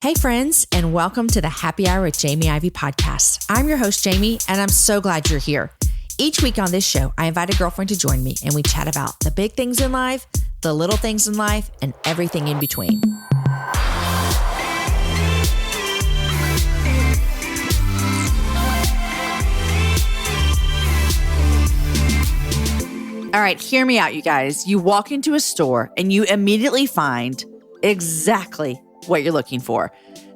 Hey friends, and welcome to the Happy Hour with Jamie Ivey podcast. I'm your host, Jamie, and I'm so glad you're here. Each week on this show, I invite a girlfriend to join me and we chat about the big things in life, the little things in life, and everything in between. All right, hear me out, you guys. You walk into a store and you immediately find exactly what you're looking for.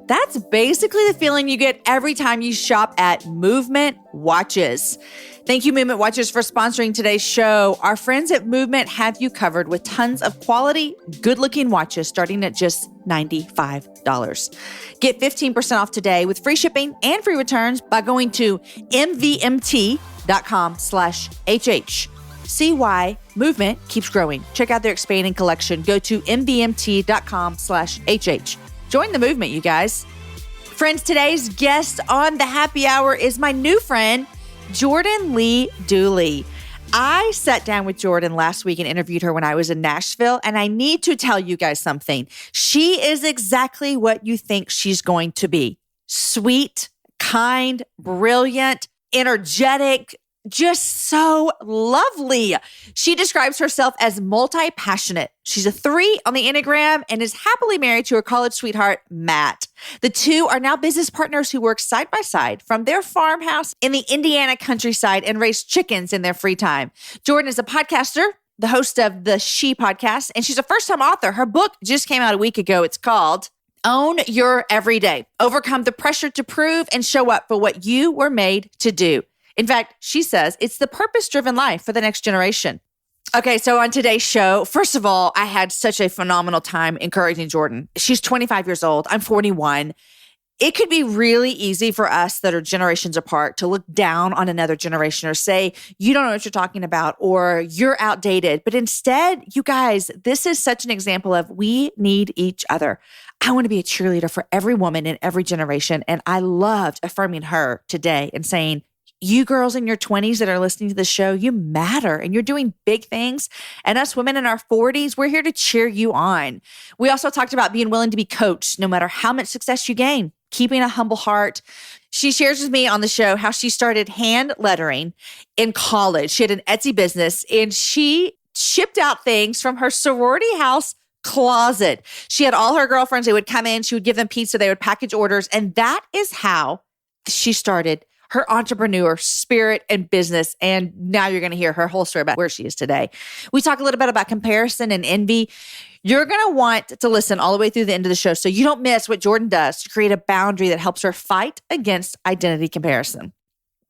That's basically the feeling you get every time you shop at Movement Watches. Thank you, Movement Watches, for sponsoring today's show. Our friends at Movement have you covered with tons of quality, good-looking watches starting at just $95. Get 15% off today with free shipping and free returns by going to mvmt.com/HH. See why Movement keeps growing. Check out their expanding collection. Go to mvmt.com/HH. Join the movement, you guys. Friends, today's guest on the happy hour is my new friend, Jordan Lee Dooley. I sat down with Jordan last week and interviewed her when I was in Nashville, and I need to tell you guys something. She is exactly what you think she's going to be. Sweet, kind, brilliant, energetic, just so lovely. She describes herself as multi-passionate. She's a 3 on the Enneagram and is happily married to her college sweetheart, Matt. The two are now business partners who work side by side from their farmhouse in the Indiana countryside and raise chickens in their free time. Jordan is a podcaster, the host of the She Podcast, and she's a first-time author. Her book just came out a week ago. It's called Own Your Everyday. Overcome the pressure to prove and show up for what you were made to do. In fact, she says it's the purpose-driven life for the next generation. Okay, so on today's show, first of all, I had such a phenomenal time encouraging Jordan. She's 25 years old. I'm 41. It could be really easy for us that are generations apart to look down on another generation or say, you don't know what you're talking about, or you're outdated. But instead, you guys, this is such an example of we need each other. I want to be a cheerleader for every woman in every generation. And I loved affirming her today and saying, you girls in your 20s that are listening to the show, you matter and you're doing big things. And us women in our 40s, we're here to cheer you on. We also talked about being willing to be coached no matter how much success you gain, keeping a humble heart. She shares with me on the show how she started hand lettering in college. She had an Etsy business and she shipped out things from her sorority house closet. She had all her girlfriends. They would come in. She would give them pizza. They would package orders. And that is how she started her entrepreneur spirit and business. And now you're going to hear her whole story about where she is today. We talk a little bit about comparison and envy. You're going to want to listen all the way through the end of the show so you don't miss what Jordan does to create a boundary that helps her fight against identity comparison.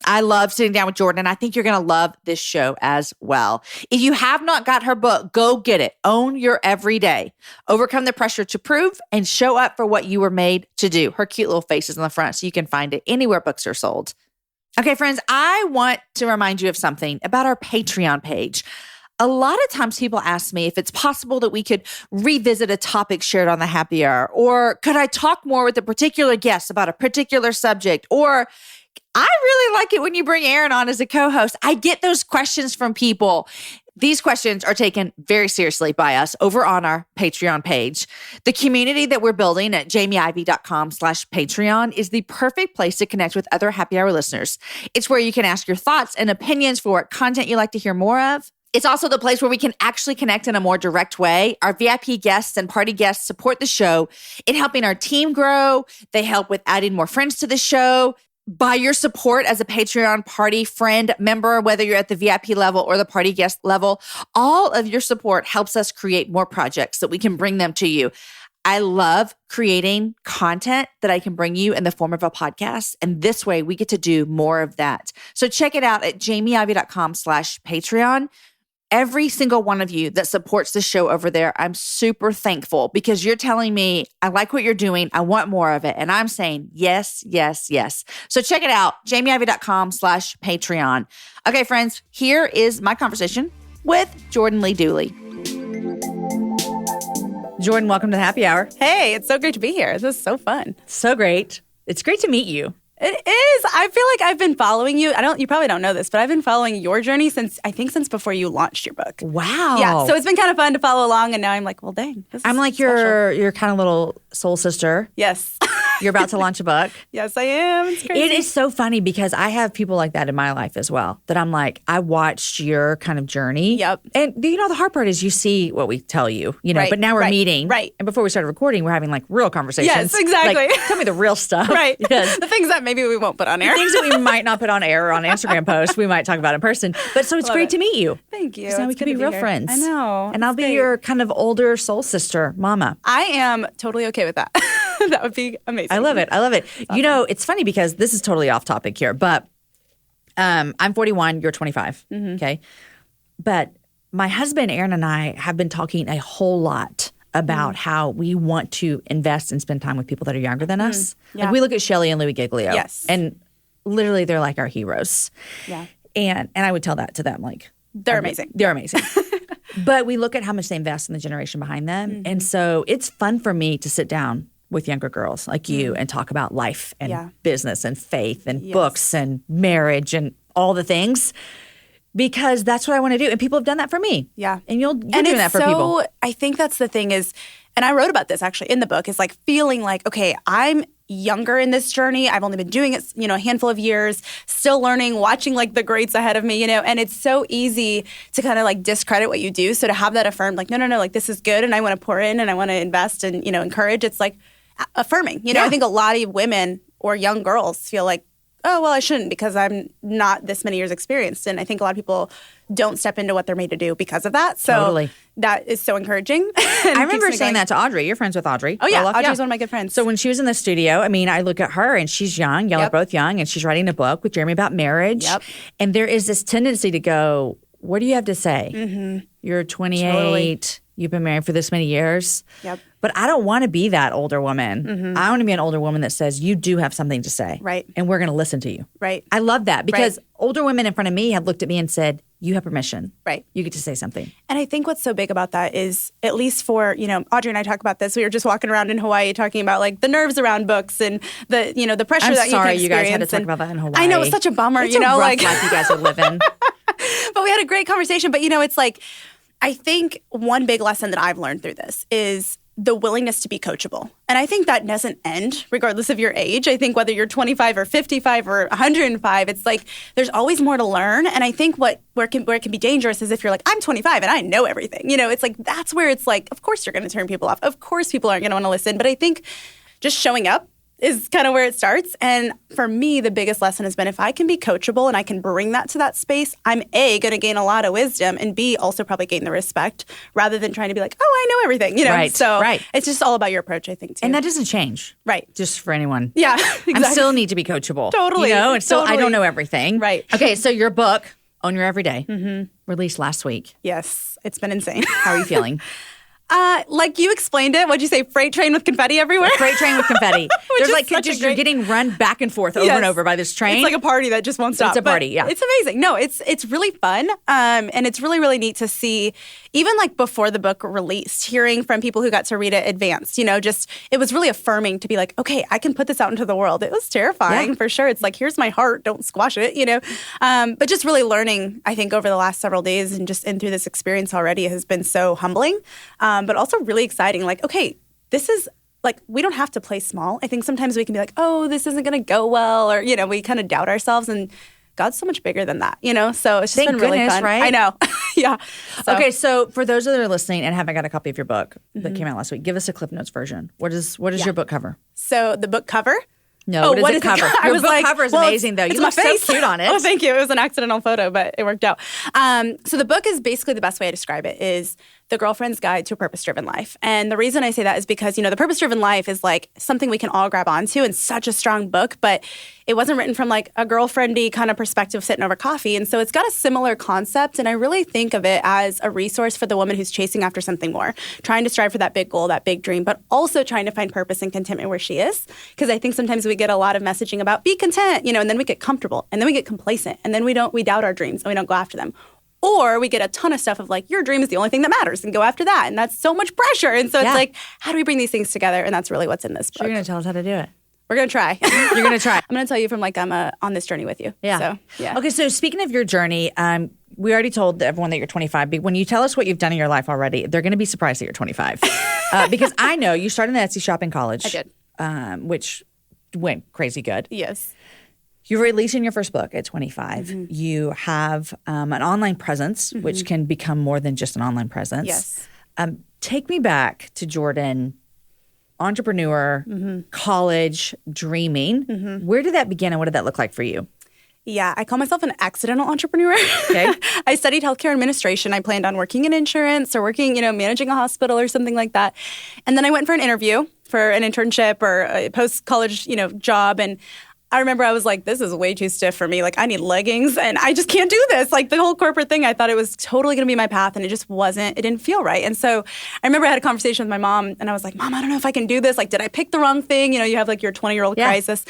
I love sitting down with Jordan, and I think you're going to love this show as well. If you have not got her book, go get it. Own Your Everyday. Overcome the pressure to prove and show up for what you were made to do. Her cute little face is on the front, so you can find it anywhere books are sold. Okay, friends, I want to remind you of something about our Patreon page. A lot of times people ask me if it's possible that we could revisit a topic shared on the happy hour, or could I talk more with a particular guest about a particular subject, or I really like it when you bring Aaron on as a co-host. I get those questions from people. These questions are taken very seriously by us over on our Patreon page. The community that we're building at jamieivey.com/Patreon is the perfect place to connect with other happy hour listeners. It's where you can ask your thoughts and opinions for what content you like to hear more of. It's also the place where we can actually connect in a more direct way. Our VIP guests and party guests support the show in helping our team grow. They help with adding more friends to the show. By your support as a Patreon party friend member, whether you're at the VIP level or the party guest level, all of your support helps us create more projects that we can bring them to you. I love creating content that I can bring you in the form of a podcast. And this way we get to do more of that. So check it out at jamieivey.com/Patreon. Every single one of you that supports the show over there, I'm super thankful because you're telling me, I like what you're doing. I want more of it. And I'm saying, yes, yes, yes. So check it out, jamieivey.com/Patreon. Okay, friends, here is my conversation with Jordan Lee Dooley. Jordan, welcome to the happy hour. Hey, it's so great to be here. This is so fun. So great. It's great to meet you. It is. I feel like I've been following you. You probably don't know this, but I've been following your journey since before you launched your book. Wow. Yeah. So it's been kind of fun to follow along, and now I'm like, well, dang. I'm like your kind of little soul sister. Yes. You're about to launch a book. Yes, I am. It's crazy. It is so funny because I have people like that in my life as well, that I'm like, I watched your kind of journey. Yep. And the hard part is you see what we tell you, right, but now we're meeting. Right. And before we started recording, we're having like real conversations. Yes, exactly. Like, tell me the real stuff. Right. Because the things that maybe we won't put on air. The things that we might not put on air or on Instagram posts, we might talk about in person. But so it's great to meet you. Thank you. So now we can be real friends. I know. And I'll be your kind of older soul sister, mama. I am totally okay with that. That would be amazing. I love it. Awesome. It's funny because this is totally off topic here, but I'm 41, you're 25, okay? But my husband, Aaron, and I have been talking a whole lot about how we want to invest and spend time with people that are younger than us. Yeah. Like we look at Shelley and Louis Giglio. Yes. And literally they're like our heroes. Yeah. And I would tell that to them, like. They're amazing. They're amazing. But we look at how much they invest in the generation behind them. And so it's fun for me to sit down with younger girls like you and talk about life and business and faith and books and marriage and all the things, because that's what I want to do. And people have done that for me. Yeah. And you're doing that for people. I think that's the thing is, and I wrote about this actually in the book, is like feeling like, okay, I'm younger in this journey. I've only been doing it, a handful of years, still learning, watching like the greats ahead of me, and it's so easy to kind of like discredit what you do. So to have that affirmed, like, no, like this is good and I want to pour in and I want to invest and, encourage, it's like affirming. I think a lot of women or young girls feel like, oh, well, I shouldn't because I'm not this many years experienced. And I think a lot of people don't step into what they're made to do because of that. So that is so encouraging. I remember saying that to Audrey. You're friends with Audrey. Oh, yeah. Audrey's one of my good friends. So when she was in the studio, I look at her and she's young. Y'all are both young. And she's writing a book with Jeremy about marriage. Yep. And there is this tendency to go, what do you have to say? Mm-hmm. You're 28. Totally. You've been married for this many years. Yep. But I don't want to be that older woman. Mm-hmm. I want to be an older woman that says, you do have something to say. Right. And we're going to listen to you. Right. I love that because older women in front of me have looked at me and said, you have permission. Right. You get to say something. And I think what's so big about that is, at least for, Audrey and I talk about this. We were just walking around in Hawaii talking about like the nerves around books and the, the pressure that you can experience. You guys had to talk about that in Hawaii. I know, it's such a bummer, it's a rough life you guys are living. But we had a great conversation. But, it's like, I think one big lesson that I've learned through this is the willingness to be coachable. And I think that doesn't end regardless of your age. I think whether you're 25 or 55 or 105, it's like there's always more to learn. And I think where it can be dangerous is if you're like, I'm 25 and I know everything. It's like that's where it's like, of course you're going to turn people off. Of course people aren't going to want to listen. But I think just showing up is kind of where it starts. And for me, the biggest lesson has been if I can be coachable and I can bring that to that space, I'm A, going to gain a lot of wisdom, and B, also probably gain the respect rather than trying to be like, oh, I know everything, Right, So it's just all about your approach, I think, too. And that doesn't change. Right. Just for anyone. Yeah, exactly. I still need to be coachable. Totally. And still I don't know everything. Right. Okay, so your book, Own Your Everyday, released last week. Yes, it's been insane. How are you feeling? Like you explained it. What'd you say? Freight train with confetti everywhere? Freight train with confetti. There's like you're getting run back and forth over and over by this train. It's like a party that just won't stop. It's a party, yeah. It's amazing. No, it's really fun. And it's really, really neat to see, even like before the book released, hearing from people who got to read it advanced, just, it was really affirming to be like, okay, I can put this out into the world. It was terrifying for sure. It's like, here's my heart, don't squash it, But just really learning, I think, over the last several days and just in through this experience already has been so humbling. But also really exciting. Like, okay, this is like, we don't have to play small. I think sometimes we can be like, oh, this isn't going to go well, or, we kind of doubt ourselves, and God's so much bigger than that, So it's just been really fun. Right? I know. Yeah. Okay, so for those that are listening and haven't got a copy of your book that came out last week, give us a Cliff Notes version. What is your book cover? So the book cover? No, what is it cover? Your book cover is amazing, though. You look so cute on it. Oh, thank you. It was an accidental photo, but it worked out. So the book is basically, the best way to describe it is The Girlfriend's Guide to a Purpose-Driven Life. And the reason I say that is because, the purpose-driven life is like something we can all grab onto, and such a strong book, but it wasn't written from like a girlfriendy kind of perspective sitting over coffee. And so it's got a similar concept. And I really think of it as a resource for the woman who's chasing after something more, trying to strive for that big goal, that big dream, but also trying to find purpose and contentment where she is. Because I think sometimes we get a lot of messaging about be content, and then we get comfortable, and then we get complacent, and then we doubt our dreams and we don't go after them. Or we get a ton of stuff of like, your dream is the only thing that matters, and go after that. And that's so much pressure. And so it's like, how do we bring these things together? And that's really what's in this book. So you're going to tell us how to do it. We're going to try. You're going to try. I'm going to tell you from like I'm on this journey with you. Yeah. So, yeah. Okay, so speaking of your journey, we already told everyone that you're 25. But when you tell us what you've done in your life already, they're going to be surprised that you're 25. Because I know you started an Etsy shop in college. I did. Which went crazy good. Yes. You're releasing your first book at 25. Mm-hmm. You have an online presence, mm-hmm. which can become more than just an online presence. Yes. Take me back to Jordan, entrepreneur, mm-hmm. college, dreaming. Mm-hmm. Where did that begin and what did that look like for you? Yeah, I call myself an accidental entrepreneur. Okay. I studied healthcare administration. I planned on working in insurance or working, managing a hospital or something like that. And then I went for an interview for an internship or a post-college, job. And I remember I was like, this is way too stiff for me. Like, I need leggings and I just can't do this. Like, the whole corporate thing, I thought it was totally going to be my path and it just wasn't. It didn't feel right. And so I remember I had a conversation with my mom and I was like, Mom, I don't know if I can do this. Like, did I pick the wrong thing? You have like your 20-year-old crisis.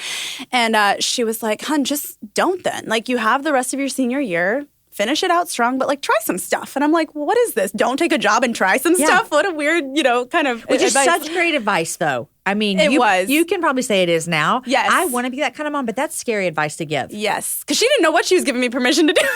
And she was like, hon, just don't then. Like, you have the rest of your senior year. Finish it out strong, but like try some stuff. And I'm like, well, what is this? Don't take a job and try some stuff? What a weird, kind of Which advice. is such great advice, though. I mean, you can probably say it is now. Yes. I want to be that kind of mom, but that's scary advice to give. Yes. Because she didn't know what she was giving me permission to do.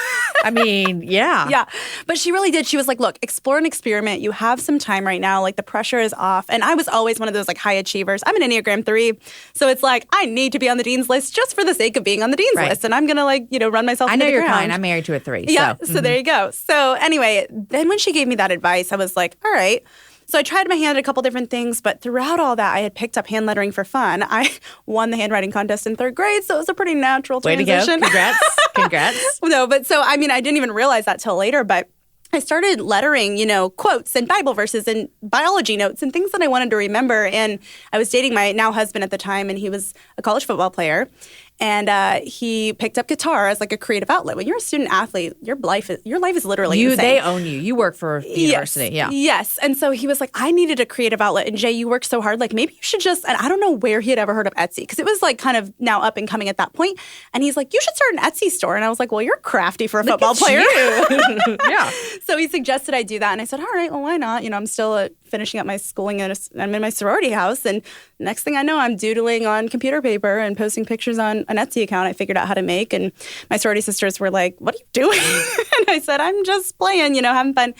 I mean, yeah. Yeah. But she really did. She was like, look, explore and experiment. You have some time right now. Like, the pressure is off. And I was always one of those like high achievers. I'm an Enneagram 3. So it's like, I need to be on the dean's list just for the sake of being on the dean's list. And I'm going to run myself into the ground. I know you're kind. I'm married to a 3. Yeah. So there you go. So anyway, then when she gave me that advice, I was like, all right. So I tried my hand at a couple different things, but throughout all that, I had picked up hand lettering for fun. I won the handwriting contest in 3rd grade, so it was a pretty natural transition. Way to go. Congrats. No, but so, I didn't even realize that till later, but I started lettering, quotes and Bible verses and biology notes and things that I wanted to remember. And I was dating my now husband at the time, and he was a college football player. And he picked up guitar as like a creative outlet. When you're a student athlete, your life is literally insane. They own you. You work for the university. Yeah. Yes. And so he was like, I needed a creative outlet. And Jay, you work so hard. Like, maybe you should just, and I don't know where he had ever heard of Etsy, because it was like kind of now up and coming at that point. And he's like, you should start an Etsy store. And I was like, well, you're crafty for a football player. Yeah. So he suggested I do that. And I said, all right, well, why not? I'm still finishing up my schooling and I'm in my sorority house. And next thing I know, I'm doodling on computer paper and posting pictures on an Etsy account I figured out how to make. And my sorority sisters were like, what are you doing? And I said, I'm just playing, having fun.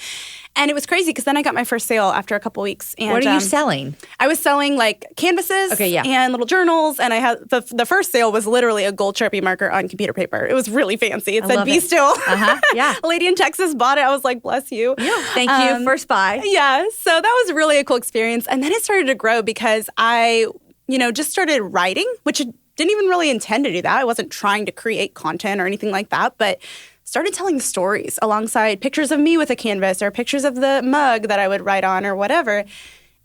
And it was crazy because then I got my first sale after a couple weeks. And what are you selling? I was selling like canvases and little journals. And I had the first sale was literally a gold Sharpie marker on computer paper. It was really fancy. It said, be still. Yeah. A lady in Texas bought it. I was like, bless you. Yeah. Thank you. First buy. Yeah. So that was really a cool experience. And then it started to grow because I, just started writing, which didn't even really intend to do that. I wasn't trying to create content or anything like that, but started telling stories alongside pictures of me with a canvas or pictures of the mug that I would write on or whatever.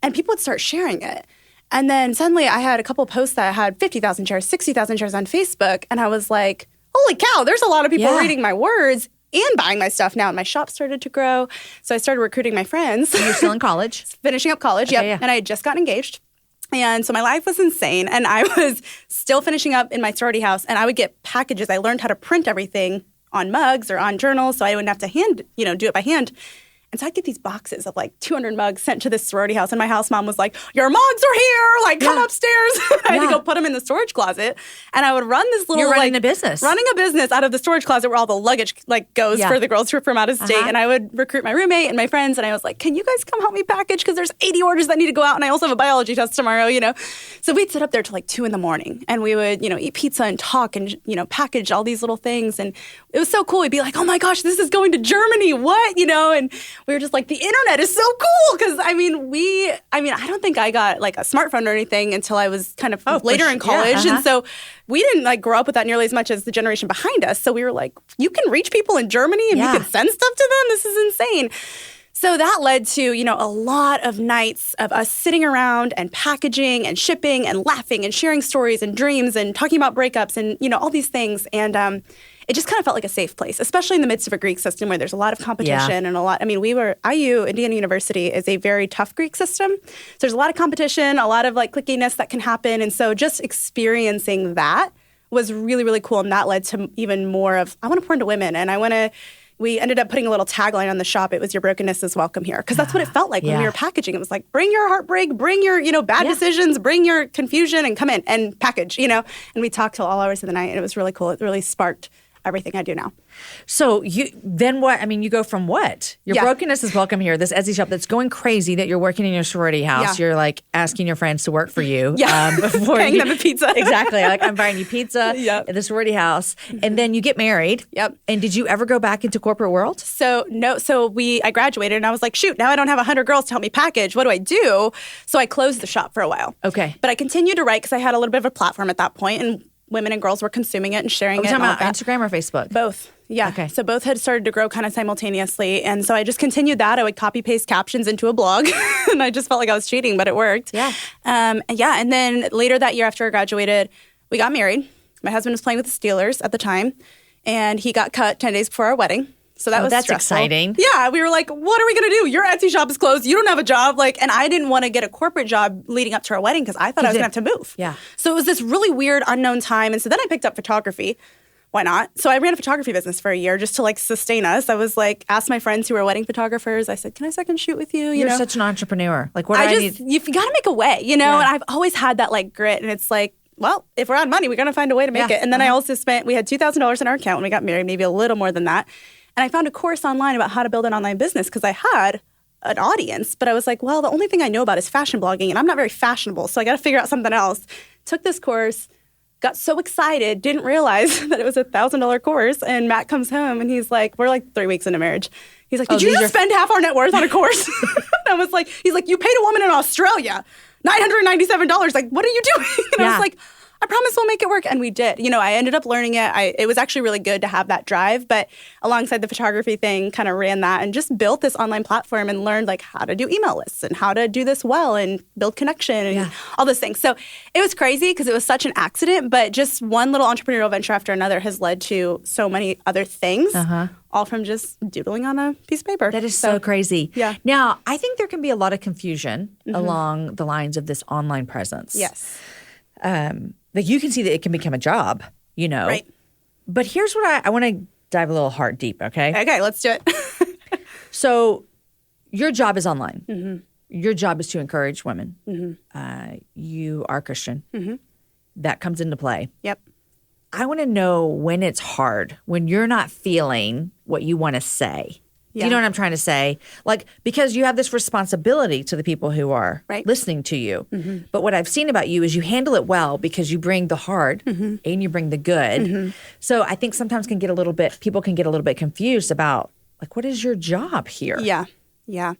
And people would start sharing it. And then suddenly I had a couple posts that had 50,000 shares, 60,000 shares on Facebook. And I was like, holy cow, there's a lot of people reading my words and buying my stuff now. And my shop started to grow. So I started recruiting my friends. So you're still in college? Finishing up college, yep. And I had just gotten engaged. And so my life was insane. And I was still finishing up in my sorority house. And I would get packages. I learned how to print everything on mugs or on journals, so I wouldn't have to do it by hand. And so I'd get these boxes of like 200 mugs sent to this sorority house. And my house mom was like, your mugs are here. Like, come upstairs. I had to go put them in the storage closet. And I would run this little, running a business out of the storage closet where all the luggage goes for the girls who are from out of state. And I would recruit my roommate and my friends. And I was like, can you guys come help me package? Because there's 80 orders that need to go out. And I also have a biology test tomorrow, So we'd sit up there till like 2 a.m. And we would, eat pizza and talk and, package all these little things. And it was so cool. We'd be like, oh my gosh, this is going to Germany. What? And we were just like, the internet is so cool. Because, I don't think I got like a smartphone or anything until I was kind of later in college. And so we didn't like grow up with that nearly as much as the generation behind us. So we were like, you can reach people in Germany and we can send stuff to them. This is insane. So that led to, a lot of nights of us sitting around and packaging and shipping and laughing and sharing stories and dreams and talking about breakups and, all these things. And it just kind of felt like a safe place, especially in the midst of a Greek system where there's a lot of competition and a lot. Indiana University is a very tough Greek system. So there's a lot of competition, a lot of like clickiness that can happen. And so just experiencing that was really, really cool. And that led to even more of, I want to pour into women and I want to, we ended up putting a little tagline on the shop. It was "Your brokenness is welcome here," because that's what it felt like when we were packaging. It was like, bring your heartbreak, bring your bad decisions, bring your confusion, and come in and package. And we talked till all hours of the night, and it was really cool. It really sparked everything I do now. So then what? I mean, you go from what? Your brokenness is welcome here. This Etsy shop that's going crazy. That you're working in your sorority house. Yeah. You're like asking your friends to work for you. Yeah, before paying them a pizza. Exactly. Like I'm buying you pizza at the sorority house, and then you get married. Yep. And did you ever go back into corporate world? So no. So I graduated, and I was like, shoot, now I don't have 100 girls to help me package. What do I do? So I closed the shop for a while. Okay. But I continued to write because I had a little bit of a platform at that point, and women and girls were consuming it and sharing it. Talking about Instagram or Facebook? Both. Yeah. Okay. So both had started to grow kind of simultaneously. And so I just continued that. I would copy paste captions into a blog and I just felt like I was cheating, but it worked. Yeah. And then later that year after I graduated, we got married. My husband was playing with the Steelers at the time and he got cut 10 days before our wedding. So that's stressful. Exciting. Yeah. We were like, what are we going to do? Your Etsy shop is closed. You don't have a job. And I didn't want to get a corporate job leading up to our wedding because I thought I was going to have to move. Yeah. So it was this really weird unknown time. And so then I picked up photography. Why not? So I ran a photography business for a year just to sustain us. I was asked my friends who were wedding photographers. I said, can I second shoot with you? You're such an entrepreneur. What do I need? You've got to make a way, And I've always had that grit. And it's well, if we're out of money, we're going to find a way to make it. And then I also we had $2,000 in our account when we got married, maybe a little more than that. And I found a course online about how to build an online business because I had an audience. But I was like, well, the only thing I know about is fashion blogging. And I'm not very fashionable. So I got to figure out something else. Took this course. Got so excited, didn't realize that it was a $1,000 course. And Matt comes home and he's like, we're 3 weeks into marriage. He's like, did you just spend half our net worth on a course? I was like, he's like, you paid a woman in Australia $997. What are you doing? And I was like, I promise we'll make it work. And we did. I ended up learning it. It was actually really good to have that drive. But alongside the photography thing, kind of ran that and just built this online platform and learned how to do email lists and how to do this well and build connection and all those things. So it was crazy because it was such an accident. But just one little entrepreneurial venture after another has led to so many other things. All from just doodling on a piece of paper. That is so crazy. Yeah. Now, I think there can be a lot of confusion along the lines of this online presence. Yes. You can see that it can become a job, Right. But here's what I want to dive a little heart deep, okay? Okay, let's do it. So your job is online. Your job is to encourage women. You are Christian. That comes into play. Yep. I want to know when it's hard, when you're not feeling what you want to say. Do you know what I'm trying to say? Because you have this responsibility to the people who are listening to you. But what I've seen about you is you handle it well because you bring the hard and you bring the good. So I think sometimes people can get a little bit confused about what is your job here? Yeah. Yeah.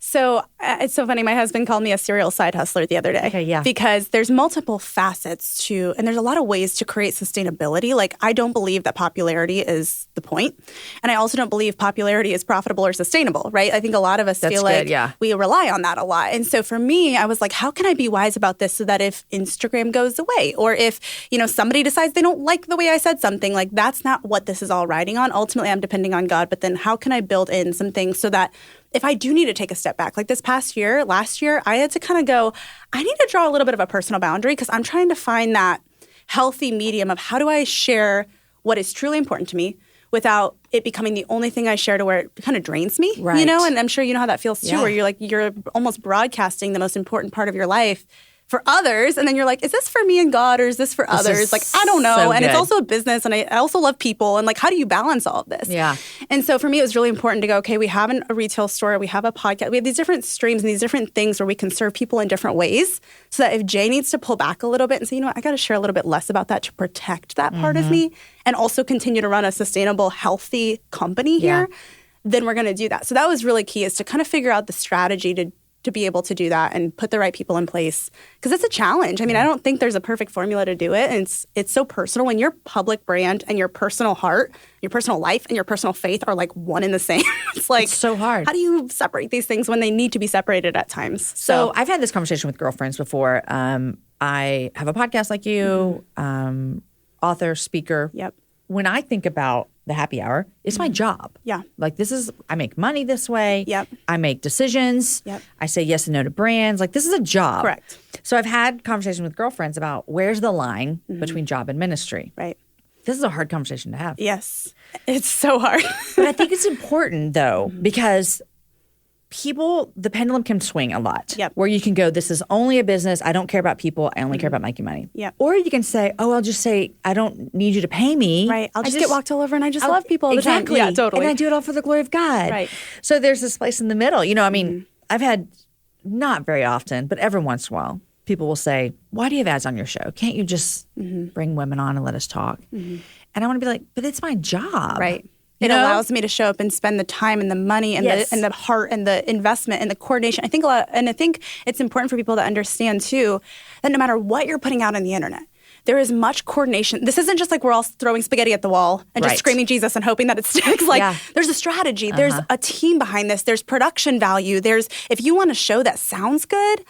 So it's so funny. My husband called me a serial side hustler the other day. Okay, yeah. Because there's multiple facets to, and there's a lot of ways to create sustainability. I don't believe that popularity is the point. And I also don't believe popularity is profitable or sustainable, right? I think a lot of us feel like we rely on that a lot. And so for me, I was like, how can I be wise about this so that if Instagram goes away or if, somebody decides they don't like the way I said something, that's not what this is all riding on. Ultimately, I'm depending on God. But then how can I build in some things so that if I do need to take a step back, this last year, I had to kind of go, I need to draw a little bit of a personal boundary because I'm trying to find that healthy medium of how do I share what is truly important to me without it becoming the only thing I share to where it kind of drains me, right. And I'm sure you know how that feels too, where you're almost broadcasting the most important part of your life for others. And then you're like, is this for me and God or is this for others? I don't know. So and good. It's also a business and I also love people. And how do you balance all of this? Yeah. And so for me, it was really important to go, okay, we have a retail store, we have a podcast, we have these different streams and these different things where we can serve people in different ways so that if Jay needs to pull back a little bit and say, I got to share a little bit less about that to protect that part of me and also continue to run a sustainable, healthy company here, then we're going to do that. So that was really key is to kind of figure out the strategy to be able to do that and put the right people in place because it's a challenge. I mean, I don't think there's a perfect formula to do it. And it's so personal when your public brand and your personal heart, your personal life and your personal faith are one and the same. It's so hard. How do you separate these things when they need to be separated at times? So I've had this conversation with girlfriends before. I have a podcast like you, author, speaker. Yep. When I think about the happy hour, it's my job. Yeah. I make money this way. Yep. I make decisions. Yep. I say yes and no to brands. This is a job. Correct. So I've had conversations with girlfriends about where's the line between job and ministry. Right. this is a hard conversation to have. Yes. It's so hard. But I think it's important, though, because the pendulum can swing a lot. Yep. Where you can go, this is only a business. I don't care about people. I only care about making money. Yep. Or you can say, I'll just say, I don't need you to pay me. Right. I'll just get walked all over and I just love people all the time. Exactly. Yeah, totally. And I do it all for the glory of God. Right. So there's this place in the middle. I've had, not very often, but every once in a while, people will say, why do you have ads on your show? Can't you just bring women on and let us talk? And I want to be like, but it's my job. Right. It allows me to show up and spend the time and the money and the heart and the investment and the coordination. I think it's important for people to understand too that no matter what you're putting out on the internet, there is much coordination. This isn't just like we're all throwing spaghetti at the wall and just screaming Jesus and hoping that it sticks. There's a strategy. There's a team behind this. There's production value. If you want a show that sounds good,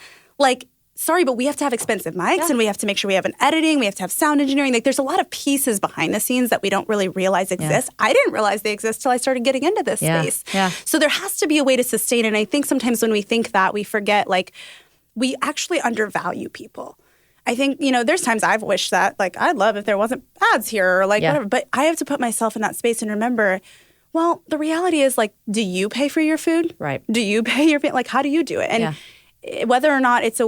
sorry, but we have to have expensive mics and we have to make sure we have an editing. We have to have sound engineering. There's a lot of pieces behind the scenes that we don't really realize exist. I didn't realize they exist till I started getting into this space. Yeah. So there has to be a way to sustain it. And I think sometimes when we think that, we forget, we actually undervalue people. I think, there's times I've wished that, I'd love if there wasn't ads here or whatever. But I have to put myself in that space and remember, well, the reality is, do you pay for your food? Right. Do you pay your how do you do it? And whether or not it's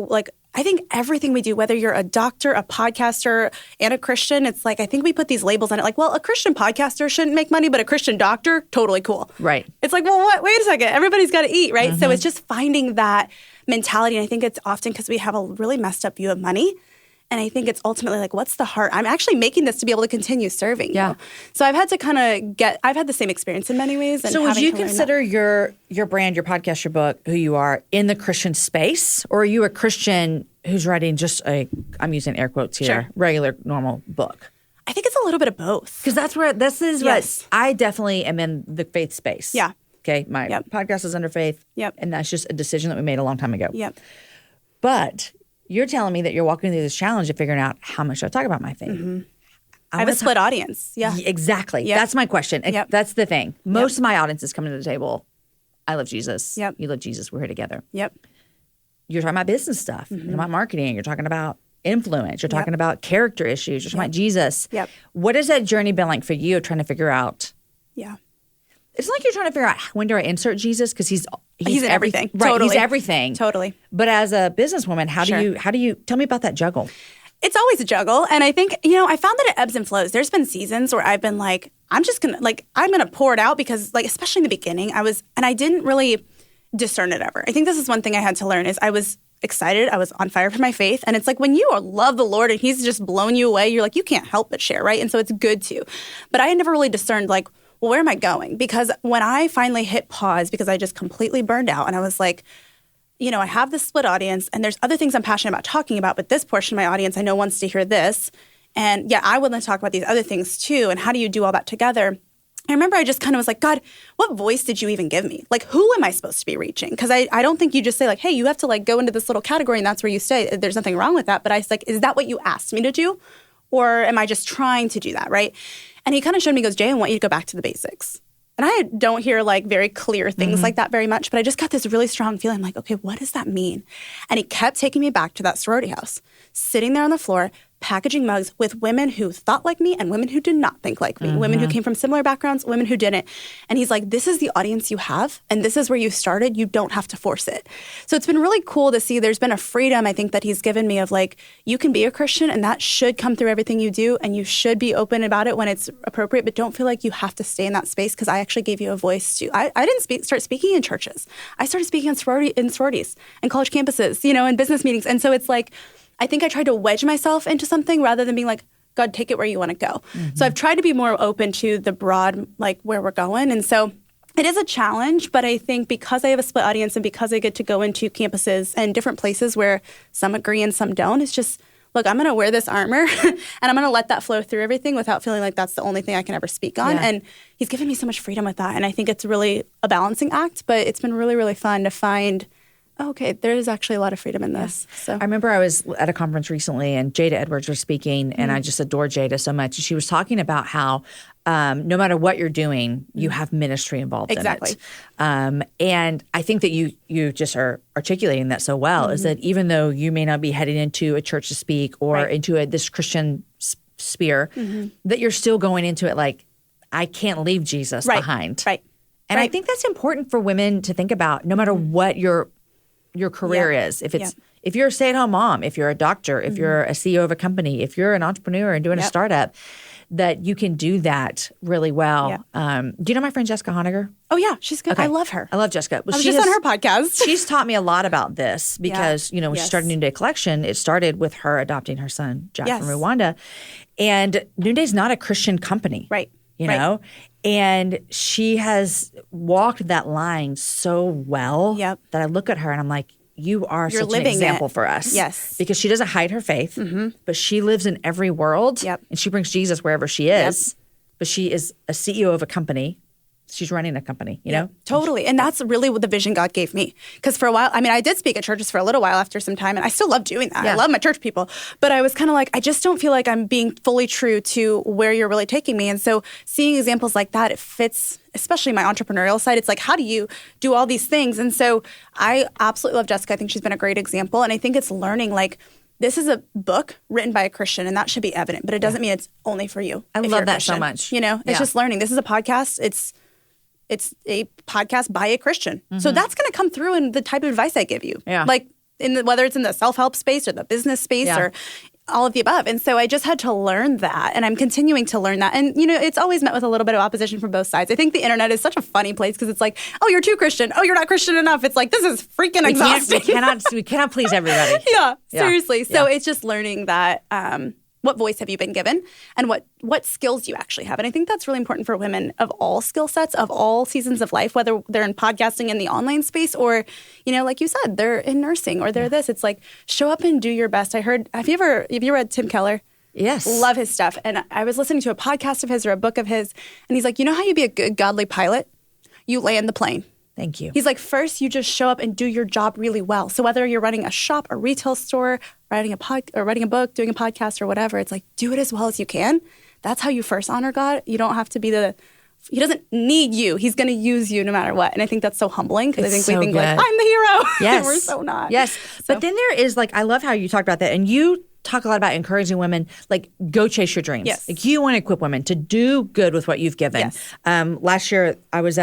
I think everything we do, whether you're a doctor, a podcaster, and a Christian, it's I think we put these labels on it. A Christian podcaster shouldn't make money, but a Christian doctor, totally cool. Right. It's well, what? Wait a second. Everybody's got to eat, right? So it's just finding that mentality. And I think it's often because we have a really messed up view of money. And I think it's ultimately what's the heart? I'm actually making this to be able to continue serving you. So I've had to I've had the same experience in many ways. And so would you consider your brand, your podcast, your book, who you are in the Christian space? Or are you a Christian who's writing just I'm using air quotes here, regular, normal book? I think it's a little bit of both. Because what I definitely am in the faith space. Yeah. Okay. My podcast is under faith. Yep. And that's just a decision that we made a long time ago. Yep. But you're telling me that you're walking through this challenge of figuring out how much should I talk about my faith. I have a split audience. Yeah. Exactly. Yep. That's my question. Yep. That's the thing. Most of my audience is coming to the table. I love Jesus. Yep. You love Jesus. We're here together. Yep. You're talking about business stuff. You're talking about marketing. You're talking about influence. You're talking about character issues. You're talking about Jesus. Yep. What has that journey been like for you of trying to figure out? Yeah. It's like you're trying to figure out when do I insert Jesus because he's in everything. Right. Totally. He's everything. Totally. But as a businesswoman, how do you tell me about that juggle? It's always a juggle. And I think, I found that it ebbs and flows. There's been seasons where I've been I'm just going to, I'm going to pour it out because, especially in the beginning, I didn't really discern it ever. I think this is one thing I had to learn is I was excited. I was on fire for my faith. And it's when you love the Lord and he's just blown you away, you're you can't help but share, right? And so it's good to. But I had never really discerned, well, where am I going? Because when I finally hit pause because I just completely burned out and I was I have this split audience and there's other things I'm passionate about talking about, but this portion of my audience I know wants to hear this. And I would like to talk about these other things too. And how do you do all that together? I remember I just kind of was God, what voice did you even give me? Who am I supposed to be reaching? Because I don't think you just say hey, you have to go into this little category and that's where you stay. There's nothing wrong with that. But I was is that what you asked me to do? Or am I just trying to do that, right? And he kind of showed me, Jay, I want you to go back to the basics. And I don't hear very clear things like that very much, but I just got this really strong feeling okay, what does that mean? And he kept taking me back to that sorority house, sitting there on the floor, packaging mugs with women who thought like me and women who did not think like me, women who came from similar backgrounds, women who didn't. And he's this is the audience you have, and this is where you started. You don't have to force it. So it's been really cool to see there's been a freedom, I think, that he's given me of you can be a Christian, and that should come through everything you do, and you should be open about it when it's appropriate, but don't feel like you have to stay in that space because I actually gave you a voice too. I didn't start speaking in churches. I started speaking in sororities and college campuses, in business meetings. And so it's I think I tried to wedge myself into something rather than being God, take it where you want to go. So I've tried to be more open to the broad, where we're going. And so it is a challenge, but I think because I have a split audience and because I get to go into campuses and different places where some agree and some don't, it's just, look, I'm going to wear this armor and I'm going to let that flow through everything without feeling like that's the only thing I can ever speak on. Yeah. And he's given me so much freedom with that. And I think it's really a balancing act, but it's been really, really fun to find okay, there is actually a lot of freedom in this. So I remember I was at a conference recently and Jada Edwards was speaking, and I just adore Jada so much. She was talking about how no matter what you're doing, you have ministry involved in it. And I think that you just are articulating that so well, is that even though you may not be heading into a church to speak or into this Christian sphere, that you're still going into it like, I can't leave Jesus behind. Right. And I think that's important for women to think about, no matter what your career is. If you're a stay-at-home mom, if you're a doctor, if you're a CEO of a company, if you're an entrepreneur and doing a startup, that you can do that really well. Do you know my friend Jessica Honegger? Oh, yeah. She's good. Okay. I love her. I love Jessica. Well, I was just on her podcast. She's taught me a lot about this because, when she started Noonday Collection, it started with her adopting her son, Jack from Rwanda. And Noonday's not a Christian company. Right. You know? And she has walked that line so well that I look at her and I'm like, you're such an example for us. Yes. Because she doesn't hide her faith, but she lives in every world. And she brings Jesus wherever she is. But she is a CEO of a company. She's running a company, you know? Totally. And that's really what the vision God gave me. Because for a while, I did speak at churches for a little while after some time, and I still love doing that. I love my church people. But I was kind of like, I just don't feel like I'm being fully true to where you're really taking me. And so seeing examples like that, it fits, especially my entrepreneurial side. It's like, how do you do all these things? And so I absolutely love Jessica. I think she's been a great example. And I think it's learning, like, this is a book written by a Christian, and that should be evident. But it doesn't mean it's only for you. I love that so much. It's just learning. This is a podcast. It's a podcast by a Christian. So that's going to come through in the type of advice I give you. Like whether it's in the self-help space or the business space or all of the above. And so I just had to learn that, and I'm continuing to learn that. And, it's always met with a little bit of opposition from both sides. I think the internet is such a funny place because it's like, oh, you're too Christian. Oh, you're not Christian enough. It's like, this is freaking exhausting. We cannot please everybody. Seriously. So it's just learning that what voice have you been given and what skills you actually have. And I think that's really important for women of all skill sets, of all seasons of life, whether they're in podcasting in the online space or, like you said, they're in nursing or they're this. It's like, show up and do your best. I heard, have you read Tim Keller? Yes. Love his stuff. And I was listening to a podcast of his or a book of his, and he's like, you know how you be a good godly pilot? You land the plane. Thank you. He's like, first, you just show up and do your job really well. So whether you're running a shop, a retail store, writing a book, doing a podcast or whatever, it's like, do it as well as you can. That's how you first honor God. You don't have to be he doesn't need you. He's going to use you no matter what. And I think that's so humbling because I think we think like, I'm the hero. Yes. And we're so not. Yes. So. But then there is I love how you talked about that. And you talk a lot about encouraging women, go chase your dreams. Yes. You want to equip women to do good with what you've given. Yes. Last year, I was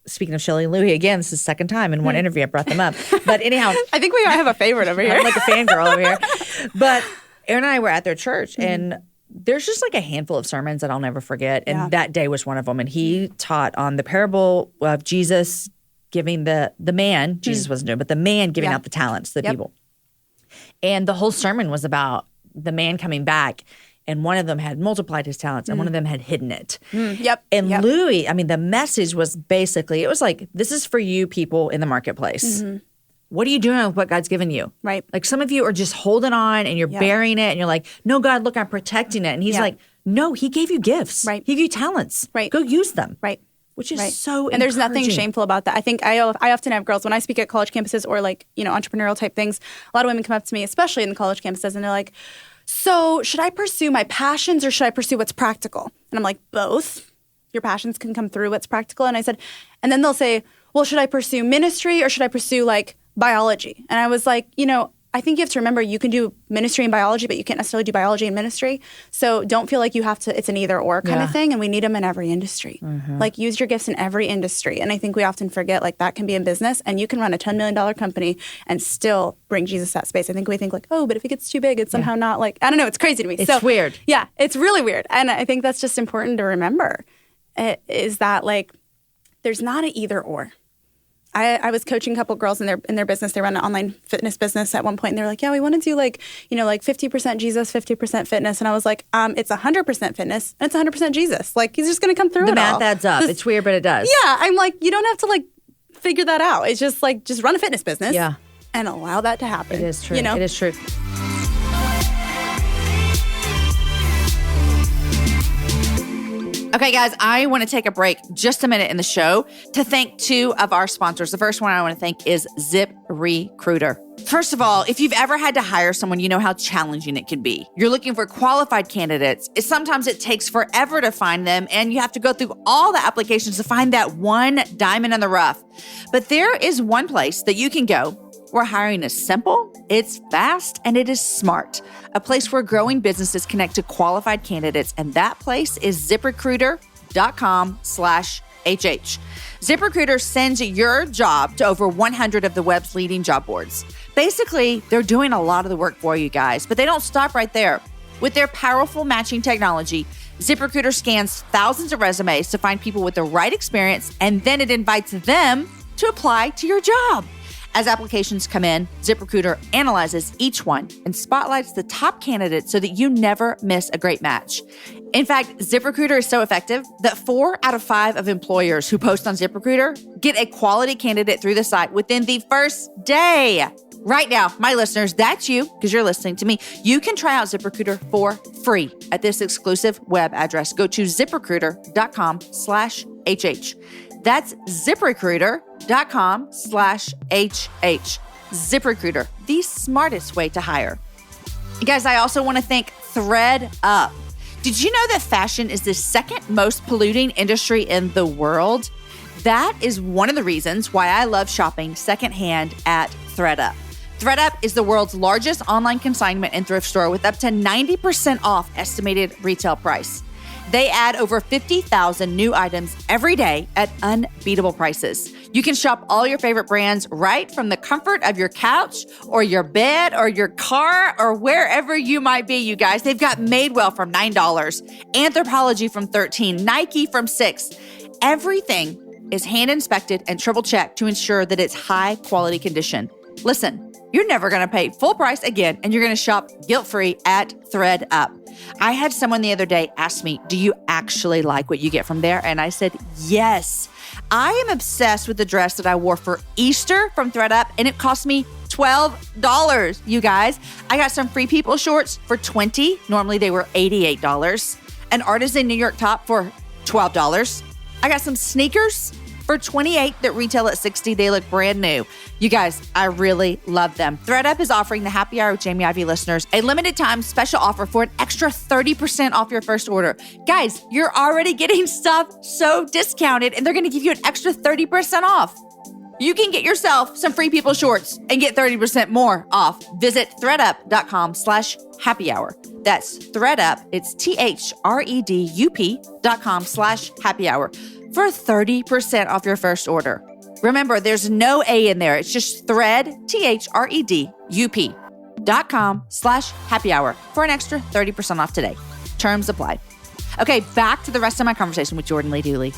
speaking of Shelley and Louie again, this is the second time in one interview I brought them up. But anyhow. I think we have a favorite over here. I'm like a fangirl over here. But Aaron and I were at their church and there's just a handful of sermons that I'll never forget. And that day was one of them. And he taught on the parable of Jesus giving the man, Jesus wasn't doing it, but the man giving out the talents to the people. And the whole sermon was about the man coming back, and one of them had multiplied his talents, and one of them had hidden it. And Louie, the message was basically, it was like, this is for you people in the marketplace. What are you doing with what God's given you? Right. Like some of you are just holding on and you're burying it, and you're like, no, God, look, I'm protecting it. And he's like, no, he gave you gifts. Right. He gave you talents. Right. Go use them. Right. Which is so And there's nothing encouraging. shameful about that. I think I often have girls, when I speak at college campuses or entrepreneurial type things, a lot of women come up to me, especially in the college campuses, and they're like, so should I pursue my passions or should I pursue what's practical? And I'm like, both. Your passions can come through what's practical. And I said, and then they'll say, well, should I pursue ministry or should I pursue biology? And I was like, I think you have to remember you can do ministry and biology, but you can't necessarily do biology and ministry. So don't feel like you have to, it's an either or kind of thing. And we need them in every industry. Use your gifts in every industry. And I think we often forget that can be in business, and you can run a $10 million company and still bring Jesus that space. I think we think but if it gets too big, it's somehow not I don't know. It's crazy to me. It's weird. Yeah, it's really weird. And I think that's just important to remember is that there's not an either or. I was coaching a couple girls in their business. They run an online fitness business at one point, and they're like, yeah, we want to do 50% Jesus, 50% fitness. And I was like, it's 100% fitness and it's 100% Jesus. He's just going to come through the it all. math adds up. It's weird, but it does. Yeah. I'm like, you don't have to figure that out. It's just just run a fitness business and allow that to happen. It is true. It is true. Okay, guys, I want to take a break just a minute in the show to thank two of our sponsors. The first one I want to thank is ZipRecruiter. First of all, if you've ever had to hire someone, you know how challenging it can be. You're looking for qualified candidates. Sometimes it takes forever to find them, and you have to go through all the applications to find that one diamond in the rough. But there is one place that you can go where hiring is simple, it's fast, and it is smart. A place where growing businesses connect to qualified candidates, and that place is ZipRecruiter.com/HH. ZipRecruiter sends your job to over 100 of the web's leading job boards. Basically, they're doing a lot of the work for you guys, but they don't stop right there. With their powerful matching technology, ZipRecruiter scans thousands of resumes to find people with the right experience, and then it invites them to apply to your job. As applications come in, ZipRecruiter analyzes each one and spotlights the top candidates so that you never miss a great match. In fact, ZipRecruiter is so effective that 4 out of 5 of employers who post on ZipRecruiter get a quality candidate through the site within the first day. Right now, my listeners, that's you, because you're listening to me. You can try out ZipRecruiter for free at this exclusive web address. Go to ZipRecruiter.com/HH. That's ZipRecruiter.com/HH. ZipRecruiter, the smartest way to hire. Guys, I also want to thank ThreadUp. Did you know that fashion is the second most polluting industry in the world? That is one of the reasons why I love shopping secondhand at ThreadUp. ThreadUp is the world's largest online consignment and thrift store with up to 90% off estimated retail price. They add over 50,000 new items every day at unbeatable prices. You can shop all your favorite brands right from the comfort of your couch or your bed or your car or wherever you might be, you guys. They've got Madewell from $9, Anthropologie from $13, Nike from $6. Everything is hand inspected and triple checked to ensure that it's high quality condition. Listen, you're never going to pay full price again, and you're going to shop guilt-free at ThreadUp. I had someone the other day ask me, do you actually like what you get from there? And I said, yes. I am obsessed with the dress that I wore for Easter from ThreadUp, and it cost me $12, you guys. I got some Free People shorts for $20. Normally they were $88. An Artisan New York top for $12. I got some sneakers for $28 that retail at $60. They look brand new. You guys, I really love them. ThreadUp is offering the Happy Hour with Jamie Ivey listeners a limited time special offer for an extra 30% off your first order. Guys, you're already getting stuff so discounted, and they're going to give you an extra 30% off. You can get yourself some Free People shorts and get 30% more off. Visit threadup.com/happy hour. That's ThreadUp. It's ThreadUp.com/happy hour for 30% off your first order. Remember, there's no A in there. It's just ThreadUp.com/happy hour for an extra 30% off today. Terms apply. Okay, back to the rest of my conversation with Jordan Lee Dooley.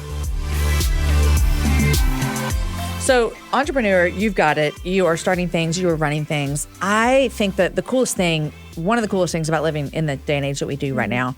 So, entrepreneur, you've got it. You are starting things. You are running things. I think that one of the coolest things about living in the day and age that we do right now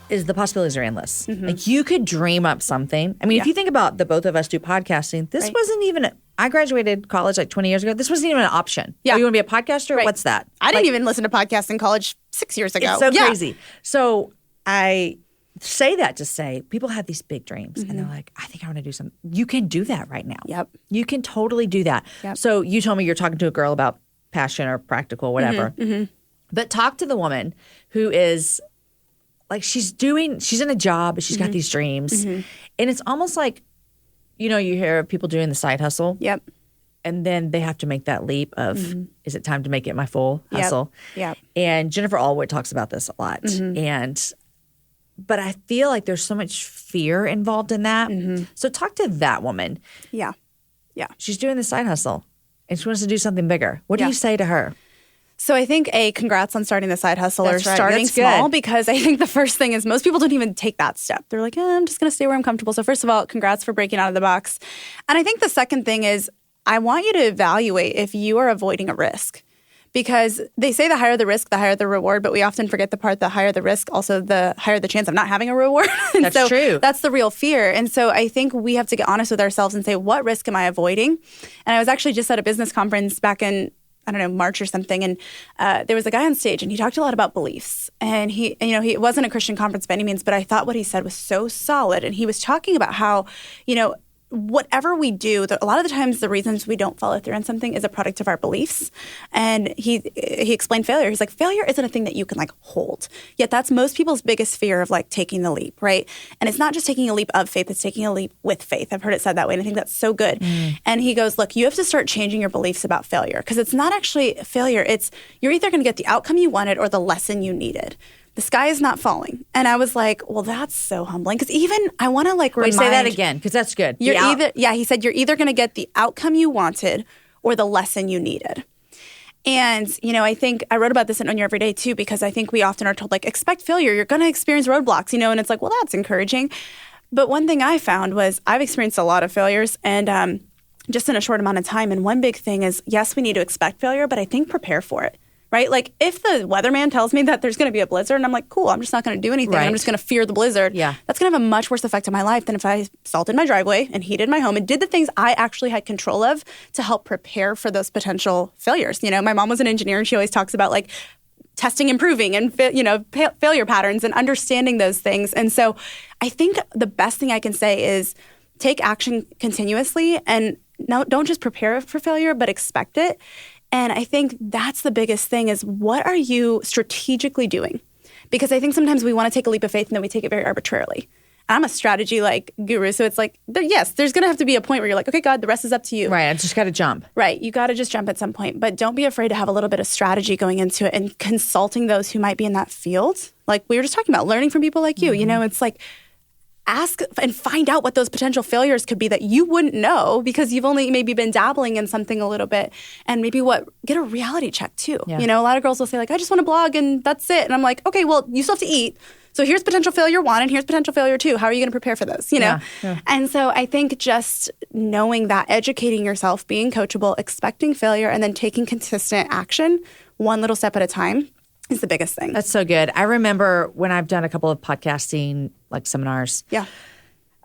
is the possibilities are endless. Mm-hmm. Like, you could dream up something. I mean, if you think about the both of us do podcasting, this wasn't even, I graduated college like 20 years ago. This wasn't even an option. Yeah. Oh, you want to be a podcaster? Right. What's that? I didn't even listen to podcasts in college 6 years ago. It's so crazy. So I say that to say people have these big dreams and they're like, I think I want to do something. You can do that right now. Yep. You can totally do that. Yep. So you told me you're talking to a girl about passion or practical, whatever. But talk to the woman who is like, she's in a job, but she's got these dreams. And it's almost like, you hear of people doing the side hustle. Yep. And then they have to make that leap of, is it time to make it my full hustle? Yep. And Jennifer Allwood talks about this a lot. But I feel like there's so much fear involved in that. So talk to that woman. Yeah. She's doing the side hustle and she wants to do something bigger. What do you say to her? So I think, congrats on starting the side hustle or starting small, because I think the first thing is most people don't even take that step. They're like, I'm just going to stay where I'm comfortable. So first of all, congrats for breaking out of the box. And I think the second thing is I want you to evaluate if you are avoiding a risk. Because they say the higher the risk, the higher the reward, but we often forget the part, the higher the risk, also the higher the chance of not having a reward. That's true. That's the real fear. And so I think we have to get honest with ourselves and say, what risk am I avoiding? And I was actually just at a business conference back in, March or something. And there was a guy on stage and he talked a lot about beliefs. And he it wasn't a Christian conference by any means, but I thought what he said was so solid. And he was talking about how, whatever we do, a lot of the times the reasons we don't follow through on something is a product of our beliefs. And he explained failure. He's like, failure isn't a thing that you can like hold. Yet that's most people's biggest fear of like taking the leap, right? And it's not just taking a leap of faith, it's taking a leap with faith. I've heard it said that way, and I think that's so good. And he goes, look, you have to start changing your beliefs about failure, because it's not actually failure. It's you're either going to get the outcome you wanted or the lesson you needed. The sky is not falling. And I was like, well, that's so humbling. Because even I want to like remind. Wait, say that again, because that's good. He said you're either going to get the outcome you wanted or the lesson you needed. And, I think I wrote about this in On Your Everyday too, because I think we often are told like, expect failure. You're going to experience roadblocks, and it's like, well, that's encouraging. But one thing I found was I've experienced a lot of failures and just in a short amount of time. And one big thing is, yes, we need to expect failure, but I think prepare for it. Right? Like if the weatherman tells me that there's going to be a blizzard and I'm like, cool, I'm just not going to do anything. Right. I'm just going to fear the blizzard. Yeah. That's going to have a much worse effect on my life than if I salted my driveway and heated my home and did the things I actually had control of to help prepare for those potential failures. My mom was an engineer and she always talks about like testing, improving, and failure patterns and understanding those things. And so I think the best thing I can say is take action continuously and don't just prepare for failure, but expect it. And I think that's the biggest thing is what are you strategically doing? Because I think sometimes we want to take a leap of faith and then we take it very arbitrarily. I'm a strategy guru, so it's like, yes, there's going to have to be a point where you're like, okay, God, the rest is up to you. Right, I just got to jump. Right, you got to just jump at some point. But don't be afraid to have a little bit of strategy going into it and consulting those who might be in that field. Like we were just talking about, learning from people like you. It's like, ask and find out what those potential failures could be that you wouldn't know because you've only maybe been dabbling in something a little bit, and maybe get a reality check too. Yeah. A lot of girls will say like, I just want to blog and that's it. And I'm like, okay, well, you still have to eat. So here's potential failure 1 and here's potential failure 2. How are you going to prepare for those? Yeah. And so I think just knowing that, educating yourself, being coachable, expecting failure, and then taking consistent action, one little step at a time, is the biggest thing. That's so good. I remember when I've done a couple of podcasting like seminars. Yeah.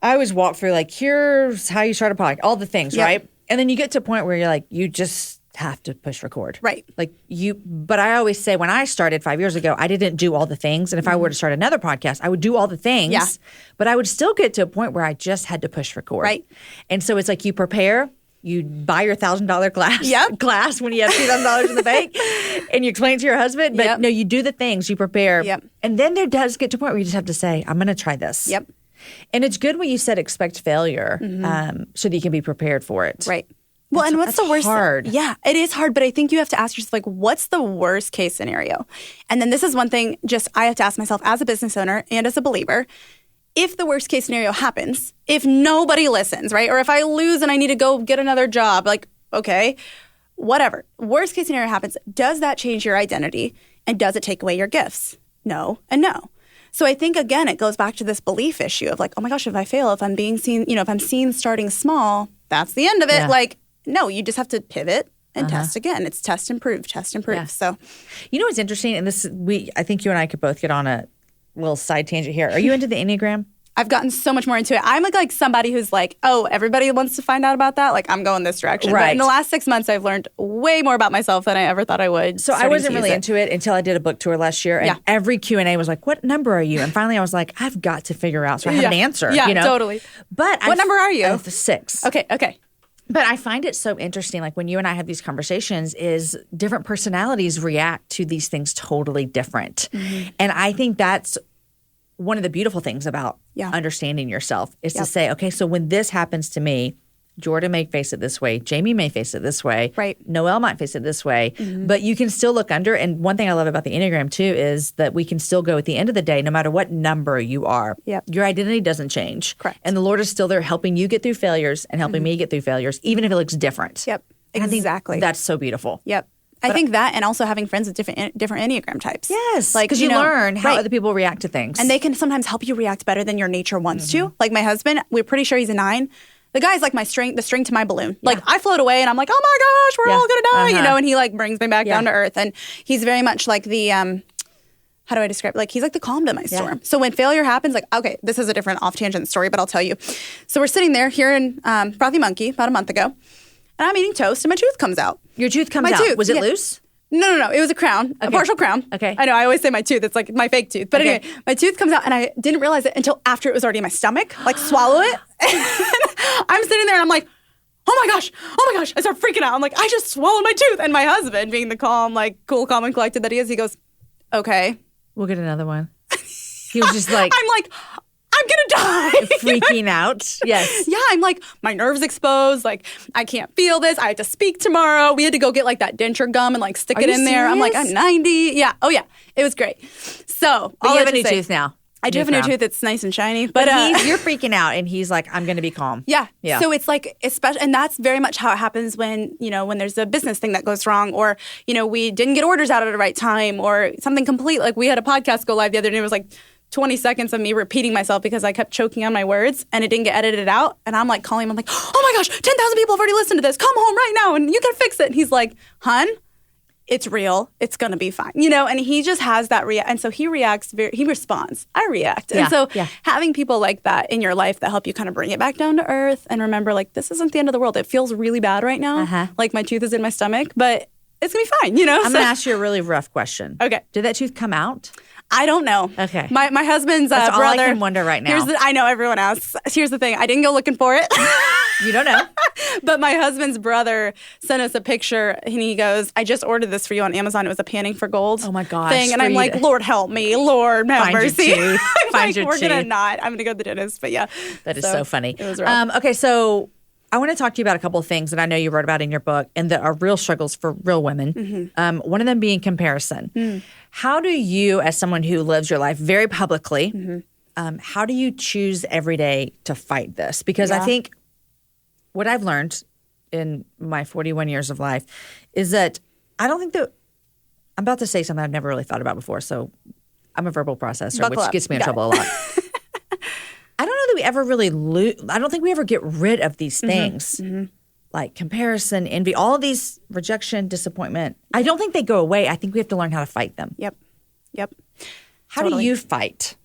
I always walk through like, here's how you start a podcast, all the things, right? And then you get to a point where you're like, you just have to push record. Right. But I always say when I started 5 years ago, I didn't do all the things. And if I were to start another podcast, I would do all the things. Yeah. But I would still get to a point where I just had to push record. Right. And so it's like you prepare. You buy your $1,000 class when you have $2,000 in the bank, and you explain it to your husband. But no, you do the things, you prepare. Yep. And then there does get to a point where you just have to say, I'm going to try this. Yep. And it's good when you said expect failure so that you can be prepared for it. Right. Well, and what's the worst? Hard. Yeah, it is hard. But I think you have to ask yourself, like, what's the worst case scenario? And then this is one thing just I have to ask myself as a business owner and as a believer. If the worst case scenario happens, if nobody listens, right? Or if I lose and I need to go get another job, like, okay, whatever. Worst case scenario happens. Does that change your identity? And does it take away your gifts? No and no. So I think, again, it goes back to this belief issue of like, oh my gosh, if I fail, if I'm being seen, if I'm seen starting small, that's the end of it. Yeah. Like, no, you just have to pivot and test again. It's test, improve, test, improve. Yeah. So, what's interesting, and I think you and I could both get on a little side tangent here. Are you into the Enneagram? I've gotten so much more into it. I'm like somebody who's like, oh, everybody wants to find out about that. Like, I'm going this direction. Right. But in the last 6 months, I've learned way more about myself than I ever thought I would. So I wasn't really into it until I did a book tour last year. And every Q&A was like, what number are you? And finally, I was like, I've got to figure out so I have an answer. Yeah, totally. But what number are you? 6. Okay. But I find it so interesting, like when you and I have these conversations, is different personalities react to these things totally different. Mm-hmm. And I think that's one of the beautiful things about understanding yourself is to say, okay, so when this happens to me, Jordan may face it this way, Jamie may face it this way, right? Noelle might face it this way, but you can still look under. And one thing I love about the Enneagram too is that we can still go at the end of the day, no matter what number you are, your identity doesn't change. Correct. And the Lord is still there helping you get through failures and helping me get through failures, even if it looks different. Yep, exactly. That's so beautiful. Yep. I think that, and also having friends with different Enneagram types. Yes, because you learn how other people react to things. And they can sometimes help you react better than your nature wants to. Like my husband, we're pretty sure he's a 9. The guy's like the string to my balloon. Like I float away and I'm like, oh my gosh, we're all going to die, and he like brings me back down to earth. And he's very much like the, how do I describe it? Like he's like the calm to my storm. So when failure happens, like, okay, this is a different off-tangent story, but I'll tell you. So we're sitting there here in Frothy Monkey about a month ago, and I'm eating toast and my tooth comes out. Your tooth comes out? Was it loose? No. It was a crown, a partial crown. Okay. I know. I always say my tooth. It's like my fake tooth. But anyway, my tooth comes out, and I didn't realize it until after it was already in my stomach. Like swallow it. I'm sitting there and I'm like, oh my gosh. I start freaking out. I'm like, I just swallowed my tooth. And my husband, being the calm, like cool, calm, and collected that he is, he goes, okay. We'll get another one. He was just like, I'm like, I'm gonna die. Freaking out. Yes. Yeah, I'm like, my nerves exposed. Like, I can't feel this. I have to speak tomorrow. We had to go get like that denture gum and like stick it in there. I'm like, I'm 90. Yeah. Oh yeah. It was great. So, but you have a new tooth now. I do have a new tooth. It's nice and shiny. But you're freaking out, and he's like, I'm going to be calm. Yeah. So it's like, especially, and that's very much how it happens when, when there's a business thing that goes wrong, or, we didn't get orders out at the right time, or something complete. Like we had a podcast go live the other day. It was like 20 seconds of me repeating myself because I kept choking on my words and it didn't get edited out. And I'm like calling him. I'm like, oh my gosh, 10,000 people have already listened to this. Come home right now and you can fix it. And he's like, hun, it's real. It's going to be fine. And he just has that and so he reacts, he responds. I react. And so having people like that in your life that help you kind of bring it back down to earth and remember, like, this isn't the end of the world. It feels really bad right now. Like my tooth is in my stomach, but it's going to be fine, I'm going to ask you a really rough question. Okay. Did that tooth come out? I don't know. Okay. My husband's That's brother. all I can wonder right now. I know everyone asks. Here's the thing. I didn't go looking for it. You don't know. But my husband's brother sent us a picture and he goes, I just ordered this for you on Amazon. It was a panning for gold thing. And I'm like, Lord help me. Lord have mercy. I'm going to go to the dentist. But yeah. That is so funny. It was rough. Okay, so I want to talk to you about a couple of things that I know you wrote about in your book and that are real struggles for real women. One of them being comparison. How do you, as someone who lives your life very publicly, how do you choose every day to fight this? Because I think what I've learned in my 41 years of life is that I don't think that I'm about to say something I've never really thought about before. So I'm a verbal processor, which gets me in trouble a lot. I don't know that we ever really I don't think we ever get rid of these things like comparison, envy, all of these rejection, disappointment. I don't think they go away. I think we have to learn how to fight them. Yep. How do you fight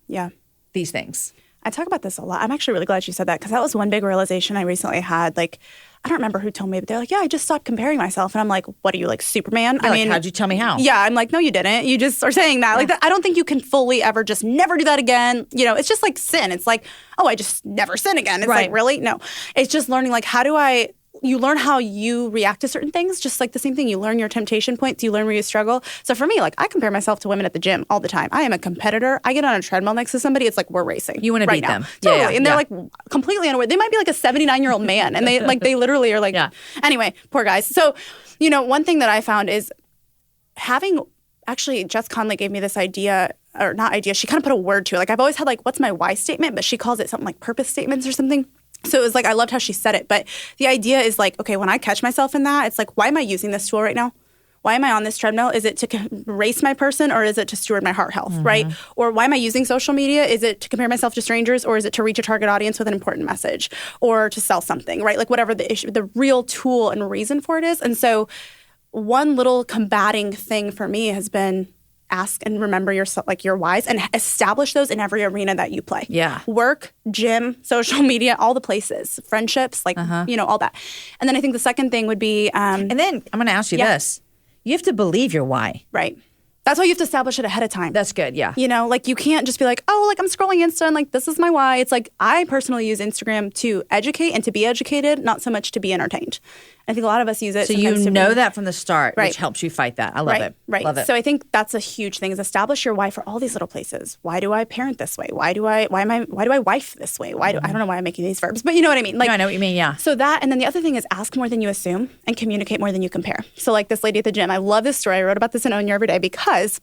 these things? I talk about this a lot. I'm actually really glad you said that because that was one big realization I recently had. Like, I don't remember who told me, but they're like, yeah, I just stopped comparing myself. And I'm like, what are you, like Superman? I mean, how'd you tell me how? Yeah, I'm like, no, you didn't. You just are saying that. Yeah. Like, that, I don't think you can fully ever just never do that again. It's just like sin. It's like, oh, I just never sin again. It's like, really? No. It's just learning, like, you learn how you react to certain things, just like the same thing. You learn your temptation points. You learn where you struggle. So for me, like, I compare myself to women at the gym all the time. I am a competitor. I get on a treadmill next to somebody. It's like we're racing. You want to beat them. Totally. Yeah. And they're like completely unaware. They might be like a 79-year-old man. And they literally are like, Anyway, poor guys. So, one thing that I found is actually, Jess Conley gave me this idea, or not idea. She kind of put a word to it. Like, I've always had like, what's my why statement? But she calls it something like purpose statements or something. So it was like, I loved how she said it. But the idea is like, okay, when I catch myself in that, it's like, why am I using this tool right now? Why am I on this treadmill? Is it to race my person or is it to steward my heart health, right? Or why am I using social media? Is it to compare myself to strangers or is it to reach a target audience with an important message or to sell something, right? Like whatever the issue, the real tool and reason for it is. And so one little combating thing for me has been ask and remember yourself, like your whys, and establish those in every arena that you play. Yeah. Work, gym, social media, all the places, friendships, like, all that. And then I think the second thing would be... and then I'm going to ask you this. You have to believe your why. Right. That's why you have to establish it ahead of time. That's good, yeah. Like you can't just be like, oh, like I'm scrolling Insta and like this is my why. It's like I personally use Instagram to educate and to be educated, not so much to be entertained. I think a lot of us use it. So you know that from the start, which helps you fight that. I love it. Right. Love it. So I think that's a huge thing is establish your why for all these little places. Why do I parent this way? Why do I wife this way? I don't know why I'm making these verbs, but you know what I mean? Like, no, I know what you mean, yeah. So that, and then the other thing is ask more than you assume and communicate more than you compare. So like this lady at the gym, I love this story. I wrote about this in Own Your Everyday because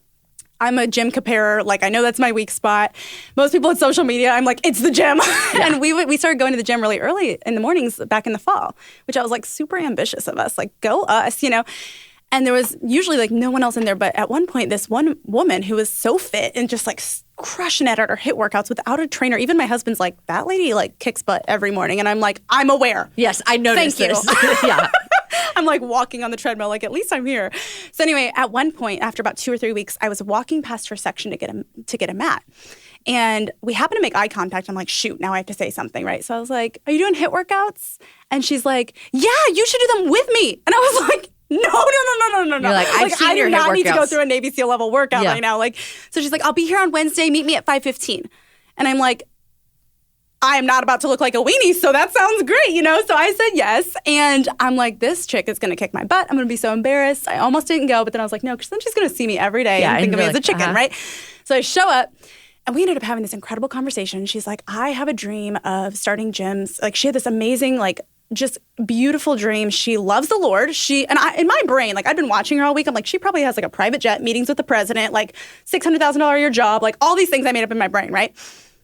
I'm a gym comparer. Like, I know that's my weak spot. Most people on social media, I'm like, it's the gym. Yeah. And we started going to the gym really early in the mornings back in the fall, which I was like super ambitious of us. Like, go us, And there was usually like no one else in there. But at one point, this one woman who was so fit and just like crushing it at her HIIT workouts without a trainer. Even my husband's like, that lady like kicks butt every morning. And I'm like, I'm aware. Yes, I noticed this. Yeah. I'm like walking on the treadmill, like at least I'm here. So anyway, at one point, after about 2 or 3 weeks, I was walking past her section to get a mat. And we happened to make eye contact. I'm like, shoot, now I have to say something, right? So I was like, are you doing HIIT workouts? And she's like, yeah, you should do them with me. And I was like, no. You're like, I've seen your HIIT workouts. I do not need to go through a Navy SEAL level workout right now. Like, so she's like, I'll be here on Wednesday. Meet me at 5:15. And I'm like, I am not about to look like a weenie, so that sounds great, you know? So I said yes. And I'm like, this chick is going to kick my butt. I'm going to be so embarrassed. I almost didn't go, but then I was like, no, because then she's going to see me every day and think of me as a chicken, right? So I show up. And we ended up having this incredible conversation. She's like, I have a dream of starting gyms. Like, she had this amazing, like, just beautiful dream. She loves the Lord. In my brain, like, I'd been watching her all week. I'm like, she probably has like a private jet, meetings with the president, like $600,000 a year job, like all these things I made up in my brain, right?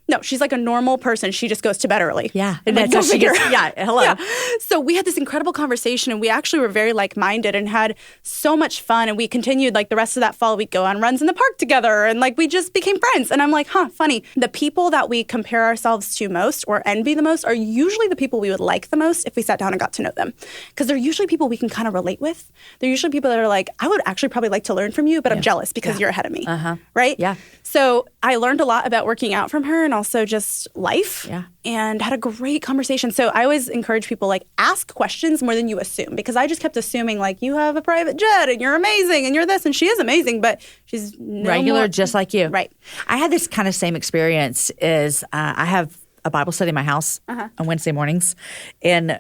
No, she's like a normal person. She just goes to bed early. Yeah. And that's how she gets, hello. Yeah. So we had this incredible conversation, and we actually were very like-minded and had so much fun. And we continued, like, the rest of that fall, we'd go on runs in the park together, and like we just became friends. And I'm like, funny. The people that we compare ourselves to most or envy the most are usually the people we would like the most if we sat down and got to know them. Because they're usually people we can kind of relate with. They're usually people that are like, I would actually probably like to learn from you, but I'm jealous because you're ahead of me. Right? Yeah. So I learned a lot about working out from her, and also just life, and had a great conversation. So I always encourage people, like, ask questions more than you assume, because I just kept assuming, like, you have a private jet and you're amazing and you're this, and she is amazing, but she's regular, just like you. Right. I had this kind of same experience. I have a Bible study in my house on Wednesday mornings, and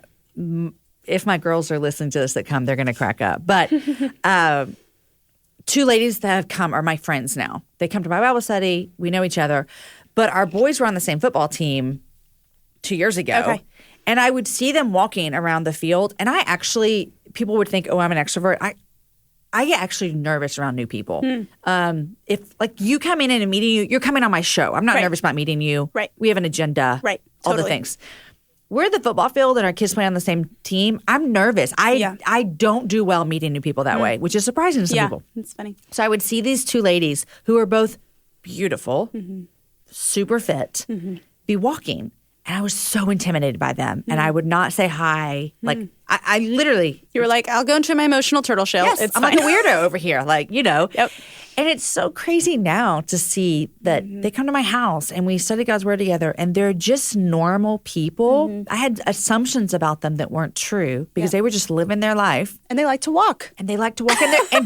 if my girls are listening to this that come, they're going to crack up. But two ladies that have come are my friends now. They come to my Bible study. We know each other. But our boys were on the same football team 2 years ago. Okay. And I would see them walking around the field. And people would think, oh, I'm an extrovert. I get actually nervous around new people. If, like, you come in and a meeting, you're coming on my show. I'm not nervous about meeting you. Right. We have an agenda. Right. All the things. We're at the football field and our kids play on the same team. I'm nervous. I don't do well meeting new people that way, which is surprising to some people. Yeah, it's funny. So I would see these two ladies who are both beautiful, super fit, be walking. And I was so intimidated by them. And I would not say hi. Like, I literally... You were like, I'll go into my emotional turtle shell. Yes, I'm like a weirdo over here. Like, you know. Yep. And it's so crazy now to see that they come to my house and we study God's Word together, and they're just normal people. I had assumptions about them that weren't true because they were just living their life. And they like to walk. And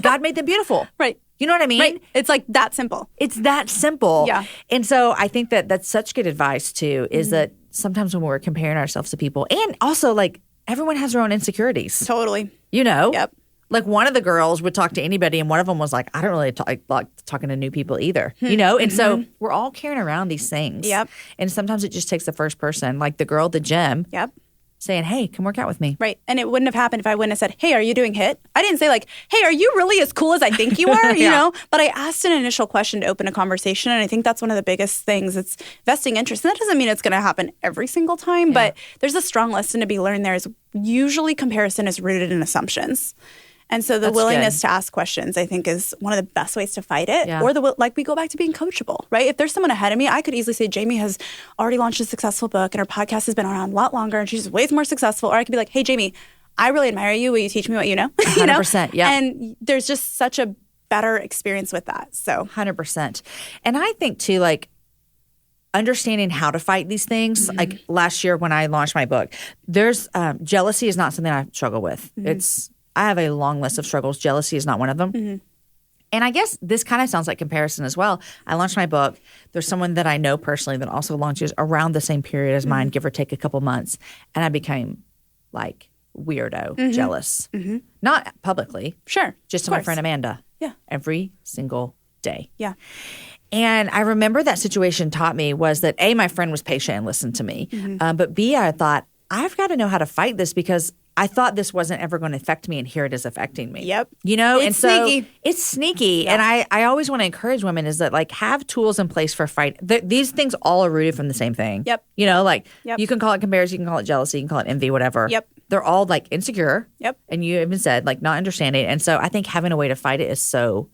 God made them beautiful. Right. You know what I mean? Right. It's like that simple. It's that simple. Yeah. And so I think that that's such good advice too, is that sometimes when we're comparing ourselves to people, and also, like, everyone has their own insecurities. Totally. You know? Yep. Like, one of the girls would talk to anybody, and one of them was like, I don't really like talking to new people either. You know? And so we're all carrying around these things. Yep. And sometimes it just takes the first person, like the girl at the gym. Yep. Saying, hey, come work out with me. Right. And it wouldn't have happened if I wouldn't have said, hey, are you doing HIIT? I didn't say, like, hey, are you really as cool as I think you are? You know? But I asked an initial question to open a conversation. And I think that's one of the biggest things. It's vesting interest. And that doesn't mean it's going to happen every single time. But there's a strong lesson to be learned there. Is usually comparison is rooted in assumptions. And so the willingness to ask questions, I think, is one of the best ways to fight it. Yeah. Or we go back to being coachable, right? If there's someone ahead of me, I could easily say, Jamie has already launched a successful book and her podcast has been around a lot longer and she's way more successful. Or I could be like, hey, Jamie, I really admire you. Will you teach me what you know? 100%, yeah. And there's just such a better experience with that. So 100%. And I think, too, like, understanding how to fight these things. Like, last year when I launched my book, there's jealousy is not something I struggle with. I have a long list of struggles. Jealousy is not one of them. And I guess this kind of sounds like comparison as well. I launched my book. There's someone that I know personally that also launches around the same period as mine, give or take a couple months. And I became, like, weirdo, jealous. Not publicly. Sure. Just to my friend Amanda. Yeah. Every single day. Yeah. And I remember that situation taught me was that, A, my friend was patient and listened to me. But B, I thought, I've got to know how to fight this because I thought this wasn't ever going to affect me, and here it is affecting me. Yep. You know? It's sneaky. It's sneaky. Yeah. And I always want to encourage women is that, like, have tools in place for fight. These things all are rooted from the same thing. Yep. You know, like, you can call it comparison, you can call it jealousy, you can call it envy, whatever. Yep. They're all, like, insecure. Yep. And you even said, like, not understanding. And so I think having a way to fight it is so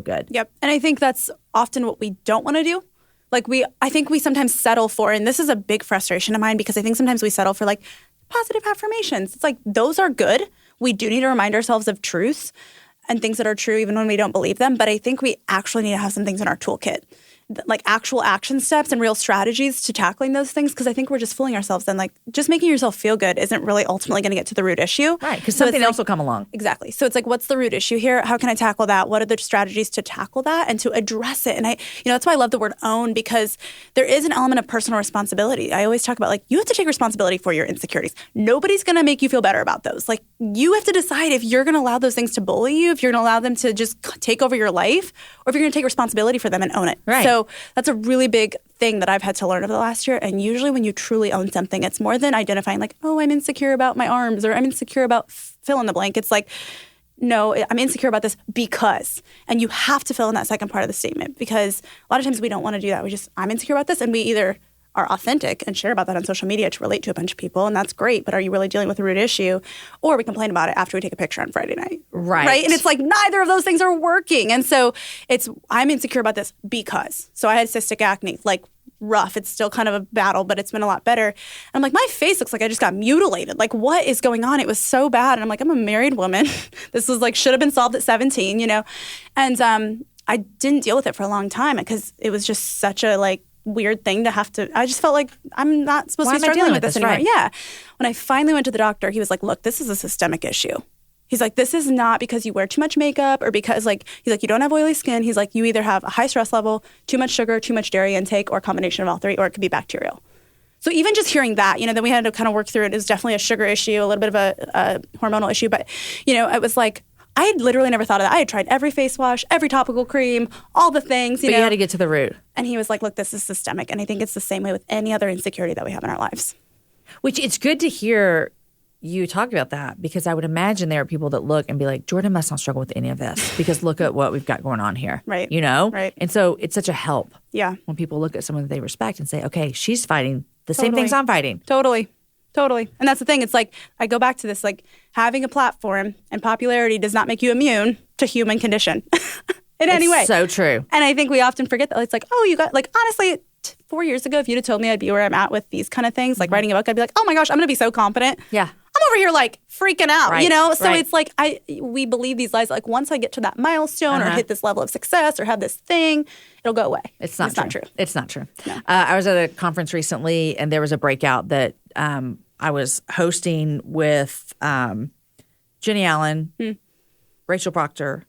good. Yep. And I think that's often what we don't want to do. Like, I think we sometimes settle for, and this is a big frustration of mine because I think sometimes we settle for, like, positive affirmations. It's like, those are good. We do need to remind ourselves of truths and things that are true even when we don't believe them. But I think we actually need to have some things in our toolkit. like actual action steps and real strategies to tackling those things, because I think we're just fooling ourselves, and like just making yourself feel good isn't really ultimately going to get to the root issue. Right, because something else will come along. Exactly. So it's like, what's the root issue here? How can I tackle that? What are the strategies to tackle that and to address it? And that's why I love the word own, because there is an element of personal responsibility. I always talk about, like, you have to take responsibility for your insecurities. Nobody's going to make you feel better about those. Like, you have to decide if you're going to allow those things to bully you, if you're going to allow them to just take over your life, or if you're going to take responsibility for them and own it. Right. So that's a really big thing that I've had to learn over the last year. And usually when you truly own something, it's more than identifying like, oh, I'm insecure about my arms, or I'm insecure about fill in the blank. It's like, no, I'm insecure about this because. And you have to fill in that second part of the statement, because a lot of times we don't want to do that. I'm insecure about this. And we either are authentic and share about that on social media to relate to a bunch of people, and that's great. But are you really dealing with a root issue? Or we complain about it after we take a picture on Friday night. Right. And it's like neither of those things are working. And so I'm insecure about this because. So I had cystic acne, like rough. It's still kind of a battle, but it's been a lot better. And I'm like, my face looks like I just got mutilated. Like, what is going on? It was so bad. And I'm like, I'm a married woman. This was like, should have been solved at 17, And I didn't deal with it for a long time because it was just such a like weird thing to have to. I just felt like I'm not supposed to be struggling with this anymore. Right. Yeah. When I finally went to the doctor, he was like, look, this is a systemic issue. He's like, this is not because you wear too much makeup or because he's like, you don't have oily skin. He's like, you either have a high stress level, too much sugar, too much dairy intake, or a combination of all three, or it could be bacterial. So even just hearing that, then we had to kind of work through it. It was definitely a sugar issue, a little bit of a hormonal issue. But, it was like, I had literally never thought of that. I had tried every face wash, every topical cream, all the things. But you had to get to the root. And he was like, look, this is systemic. And I think it's the same way with any other insecurity that we have in our lives. Which it's good to hear you talk about that, because I would imagine there are people that look and be like, Jordan must not struggle with any of this because look at what we've got going on here. Right. Right. And so it's such a help. Yeah. When people look at someone that they respect and say, okay, she's fighting the same things I'm fighting. Totally. And that's the thing. It's like, I go back to this, like having a platform and popularity does not make you immune to human condition in any way. So true. And I think we often forget that. It's like, oh, you got, like, honestly, 4 years ago, if you'd have told me I'd be where I'm at with these kind of things, like writing a book, I'd be like, oh my gosh, I'm going to be so competent. Yeah. I'm over here like freaking out, Right. So it's like we believe these lies. Like once I get to that milestone or hit this level of success or have this thing, it'll go away. It's not true. It's not true. No. I was at a conference recently, and there was a breakout that I was hosting with Jenny Allen, Rachel Proctor,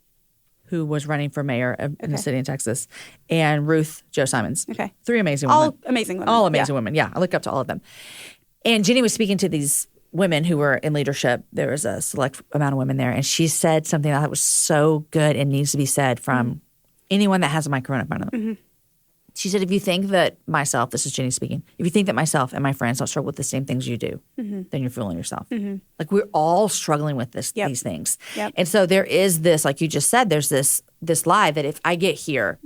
who was running for mayor in the city in Texas, and Ruth Jo Simons. Okay. 3 amazing women. All amazing women. All amazing women. Yeah, I look up to all of them. And Jenny was speaking to these women who were in leadership. There was a select amount of women there, and she said something that was so good and needs to be said from anyone that has a microphone in front of them. Mm-hmm. She said, if you think that myself, this is Jenny speaking, if you think that myself and my friends don't struggle with the same things you do, then you're fooling yourself. Like, we're all struggling with these things. Yep. And so there is this, like you just said, there's this lie that if I get here,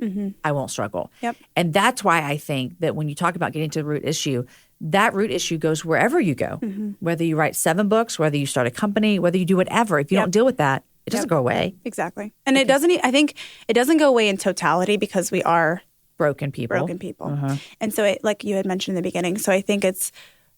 I won't struggle. Yep. And that's why I think that when you talk about getting to the root issue, that root issue goes wherever you go, whether you write 7 books, whether you start a company, whether you do whatever. If you don't deal with that, it doesn't go away. Exactly. And it doesn't, I think it doesn't go away in totality because we are broken people. And so like you had mentioned in the beginning, so I think it's,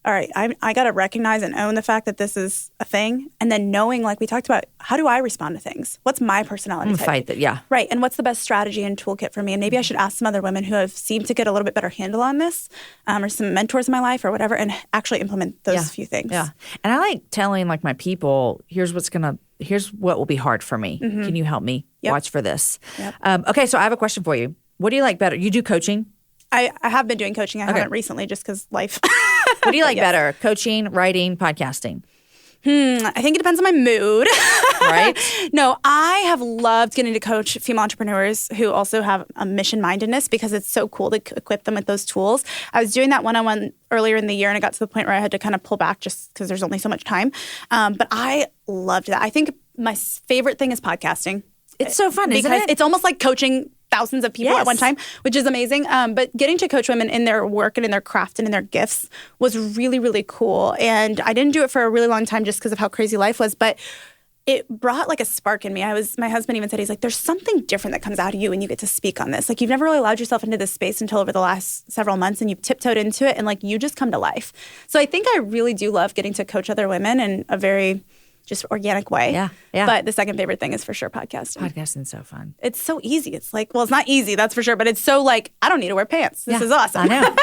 all right, I got to recognize and own the fact that this is a thing. And then knowing, like we talked about, how do I respond to things? What's my personality type? Fight that, yeah. Right. And what's the best strategy and toolkit for me? And maybe I should ask some other women who have seemed to get a little bit better handle on this, or some mentors in my life or whatever, and actually implement those few things. Yeah. And I like telling like my people, here's what will be hard for me. Can you help me watch for this? Yep. Okay. So I have a question for you. What do you like better? You do coaching? I have been doing coaching. I haven't recently just because life. What do you like better? Coaching, writing, podcasting? I think it depends on my mood. Right? No, I have loved getting to coach female entrepreneurs who also have a mission-mindedness because it's so cool to equip them with those tools. I was doing that one-on-one earlier in the year, and I got to the point where I had to kind of pull back just because there's only so much time. But I loved that. I think my favorite thing is podcasting. It's so fun, isn't it? It's almost like coaching thousands of people at one time, which is amazing. But getting to coach women in their work and in their craft and in their gifts was really, really cool. And I didn't do it for a really long time just because of how crazy life was. But it brought like a spark in me. My husband even said, he's like, there's something different that comes out of you when you get to speak on this. Like, you've never really allowed yourself into this space until over the last several months, and you've tiptoed into it, and like you just come to life. So I think I really do love getting to coach other women in a very just organic way. Yeah. But the second favorite thing is for sure podcasting. Podcasting's so fun. It's so easy. It's like, well, it's not easy, that's for sure, but it's so like, I don't need to wear pants. This is awesome. I know.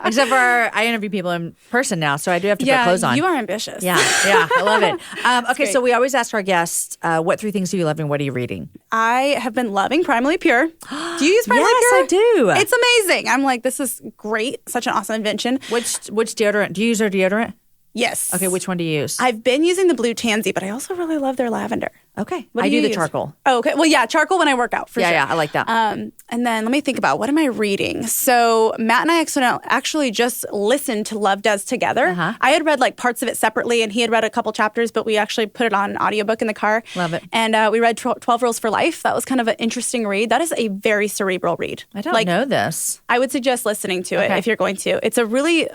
Except for I interview people in person now, so I do have to put clothes on. You are ambitious. Yeah, I love it. Okay, so we always ask our guests, what 3 things do you love and what are you reading? I have been loving Primally Pure. Do you use Primally Pure? Yes, I do. It's amazing. I'm like, this is great. Such an awesome invention. Which deodorant? Do you use their deodorant? Yes. Okay, which one do you use? I've been using the blue tansy, but I also really love their lavender. Okay. I do the charcoal. Oh, okay. Well, yeah, charcoal when I work out, for sure. Yeah, I like that. And then let me think about, what am I reading? So Matt and I actually just listened to Love Does together. I had read like parts of it separately, and he had read a couple chapters, but we actually put it on audiobook in the car. Love it. And we read 12 Rules for Life. That was kind of an interesting read. That is a very cerebral read. I don't know this. I would suggest listening to it if you're going to. It's a really...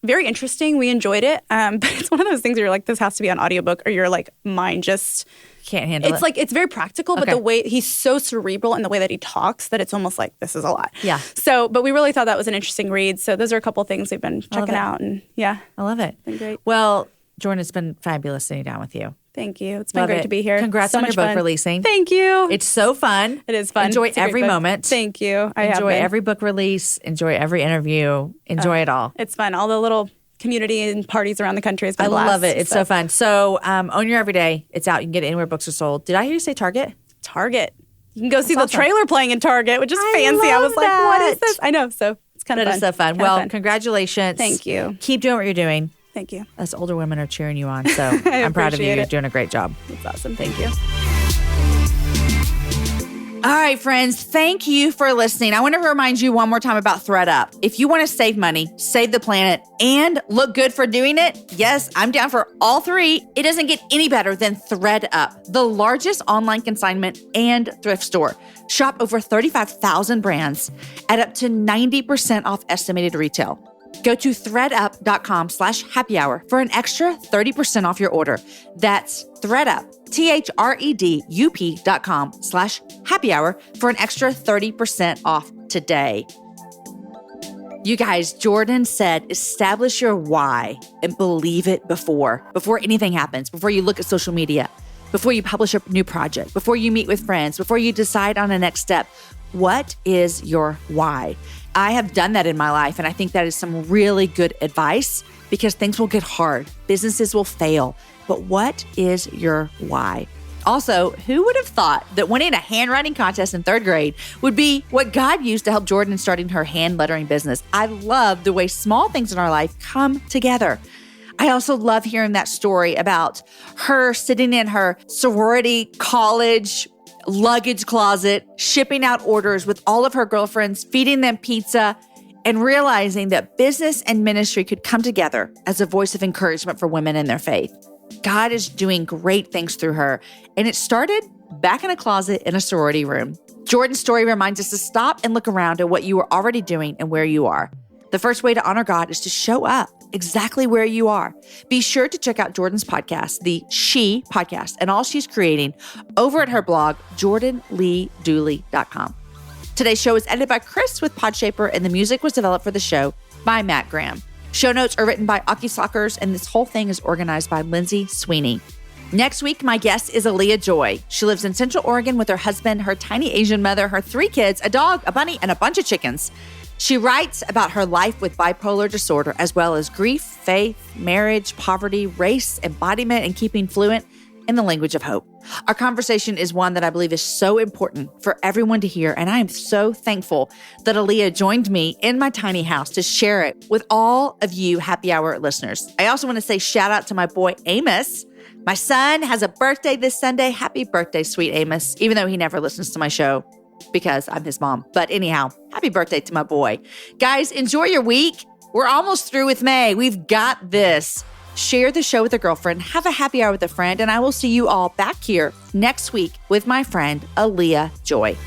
very interesting. We enjoyed it. But it's one of those things where you're like, this has to be on audiobook or your like mind just can't handle it. It's like, it's very practical, but the way he's so cerebral in the way that he talks that it's almost like, this is a lot. Yeah. So, but we really thought that was an interesting read. So those are a couple of things we've been checking out, and I love it. It's been great. Well, Jordan, it's been fabulous sitting down with you. Thank you. It's been great to be here. Congrats on your book releasing. Thank you. It's so fun. It is fun. Enjoy every moment. Thank you. Enjoy every book release. Enjoy every interview. Enjoy it all. It's fun. All the little community and parties around the country has been a blast. I love it. It's so fun. So Own Your Everyday. It's out. You can get it anywhere books are sold. Did I hear you say Target? Target. You can go see the trailer playing in Target, which is fancy. I was like, what is this? I know. So it's kind of fun. That is so fun. Well, congratulations. Thank you. Keep doing what you're doing. Thank you. Us older women are cheering you on. So I'm proud of you. You're doing a great job. It's awesome. Thank you. All right, friends, thank you for listening. I want to remind you one more time about ThreadUp. If you want to save money, save the planet, and look good for doing it, yes, I'm down for all 3. It doesn't get any better than ThreadUp, the largest online consignment and thrift store. Shop over 35,000 brands at up to 90% off estimated retail. Go to threadup.com/happy hour for an extra 30% off your order. That's ThreadUp, threadup.com/happy hour for an extra 30% off today. You guys, Jordan said, establish your why and believe it before anything happens, before you look at social media, before you publish a new project, before you meet with friends, before you decide on a next step. What is your why? I have done that in my life, and I think that is some really good advice because things will get hard. Businesses will fail. But what is your why? Also, who would have thought that winning a handwriting contest in 3rd grade would be what God used to help Jordan in starting her hand lettering business? I love the way small things in our life come together. I also love hearing that story about her sitting in her sorority college luggage closet, shipping out orders with all of her girlfriends, feeding them pizza, and realizing that business and ministry could come together as a voice of encouragement for women in their faith. God is doing great things through her, and it started back in a closet in a sorority room. Jordan's story reminds us to stop and look around at what you are already doing and where you are. The first way to honor God is to show up exactly where you are. Be sure to check out Jordan's podcast, the She Podcast, and all she's creating over at her blog, jordanleedooley.com. Today's show is edited by Chris with Podshaper, and the music was developed for the show by Matt Graham. Show notes are written by Aki Sockers, and this whole thing is organized by Lindsay Sweeney. Next week, my guest is Aaliyah Joy. She lives in Central Oregon with her husband, her tiny Asian mother, her 3 kids, a dog, a bunny, and a bunch of chickens. She writes about her life with bipolar disorder, as well as grief, faith, marriage, poverty, race, embodiment, and keeping fluent in the language of hope. Our conversation is one that I believe is so important for everyone to hear, and I am so thankful that Aaliyah joined me in my tiny house to share it with all of you Happy Hour listeners. I also want to say shout out to my boy Amos. My son has a birthday this Sunday. Happy birthday, sweet Amos, even though he never listens to my show because I'm his mom. But anyhow, happy birthday to my boy. Guys, enjoy your week. We're almost through with May. We've got this. Share the show with a girlfriend, have a happy hour with a friend, and I will see you all back here next week with my friend, Aaliyah Joy.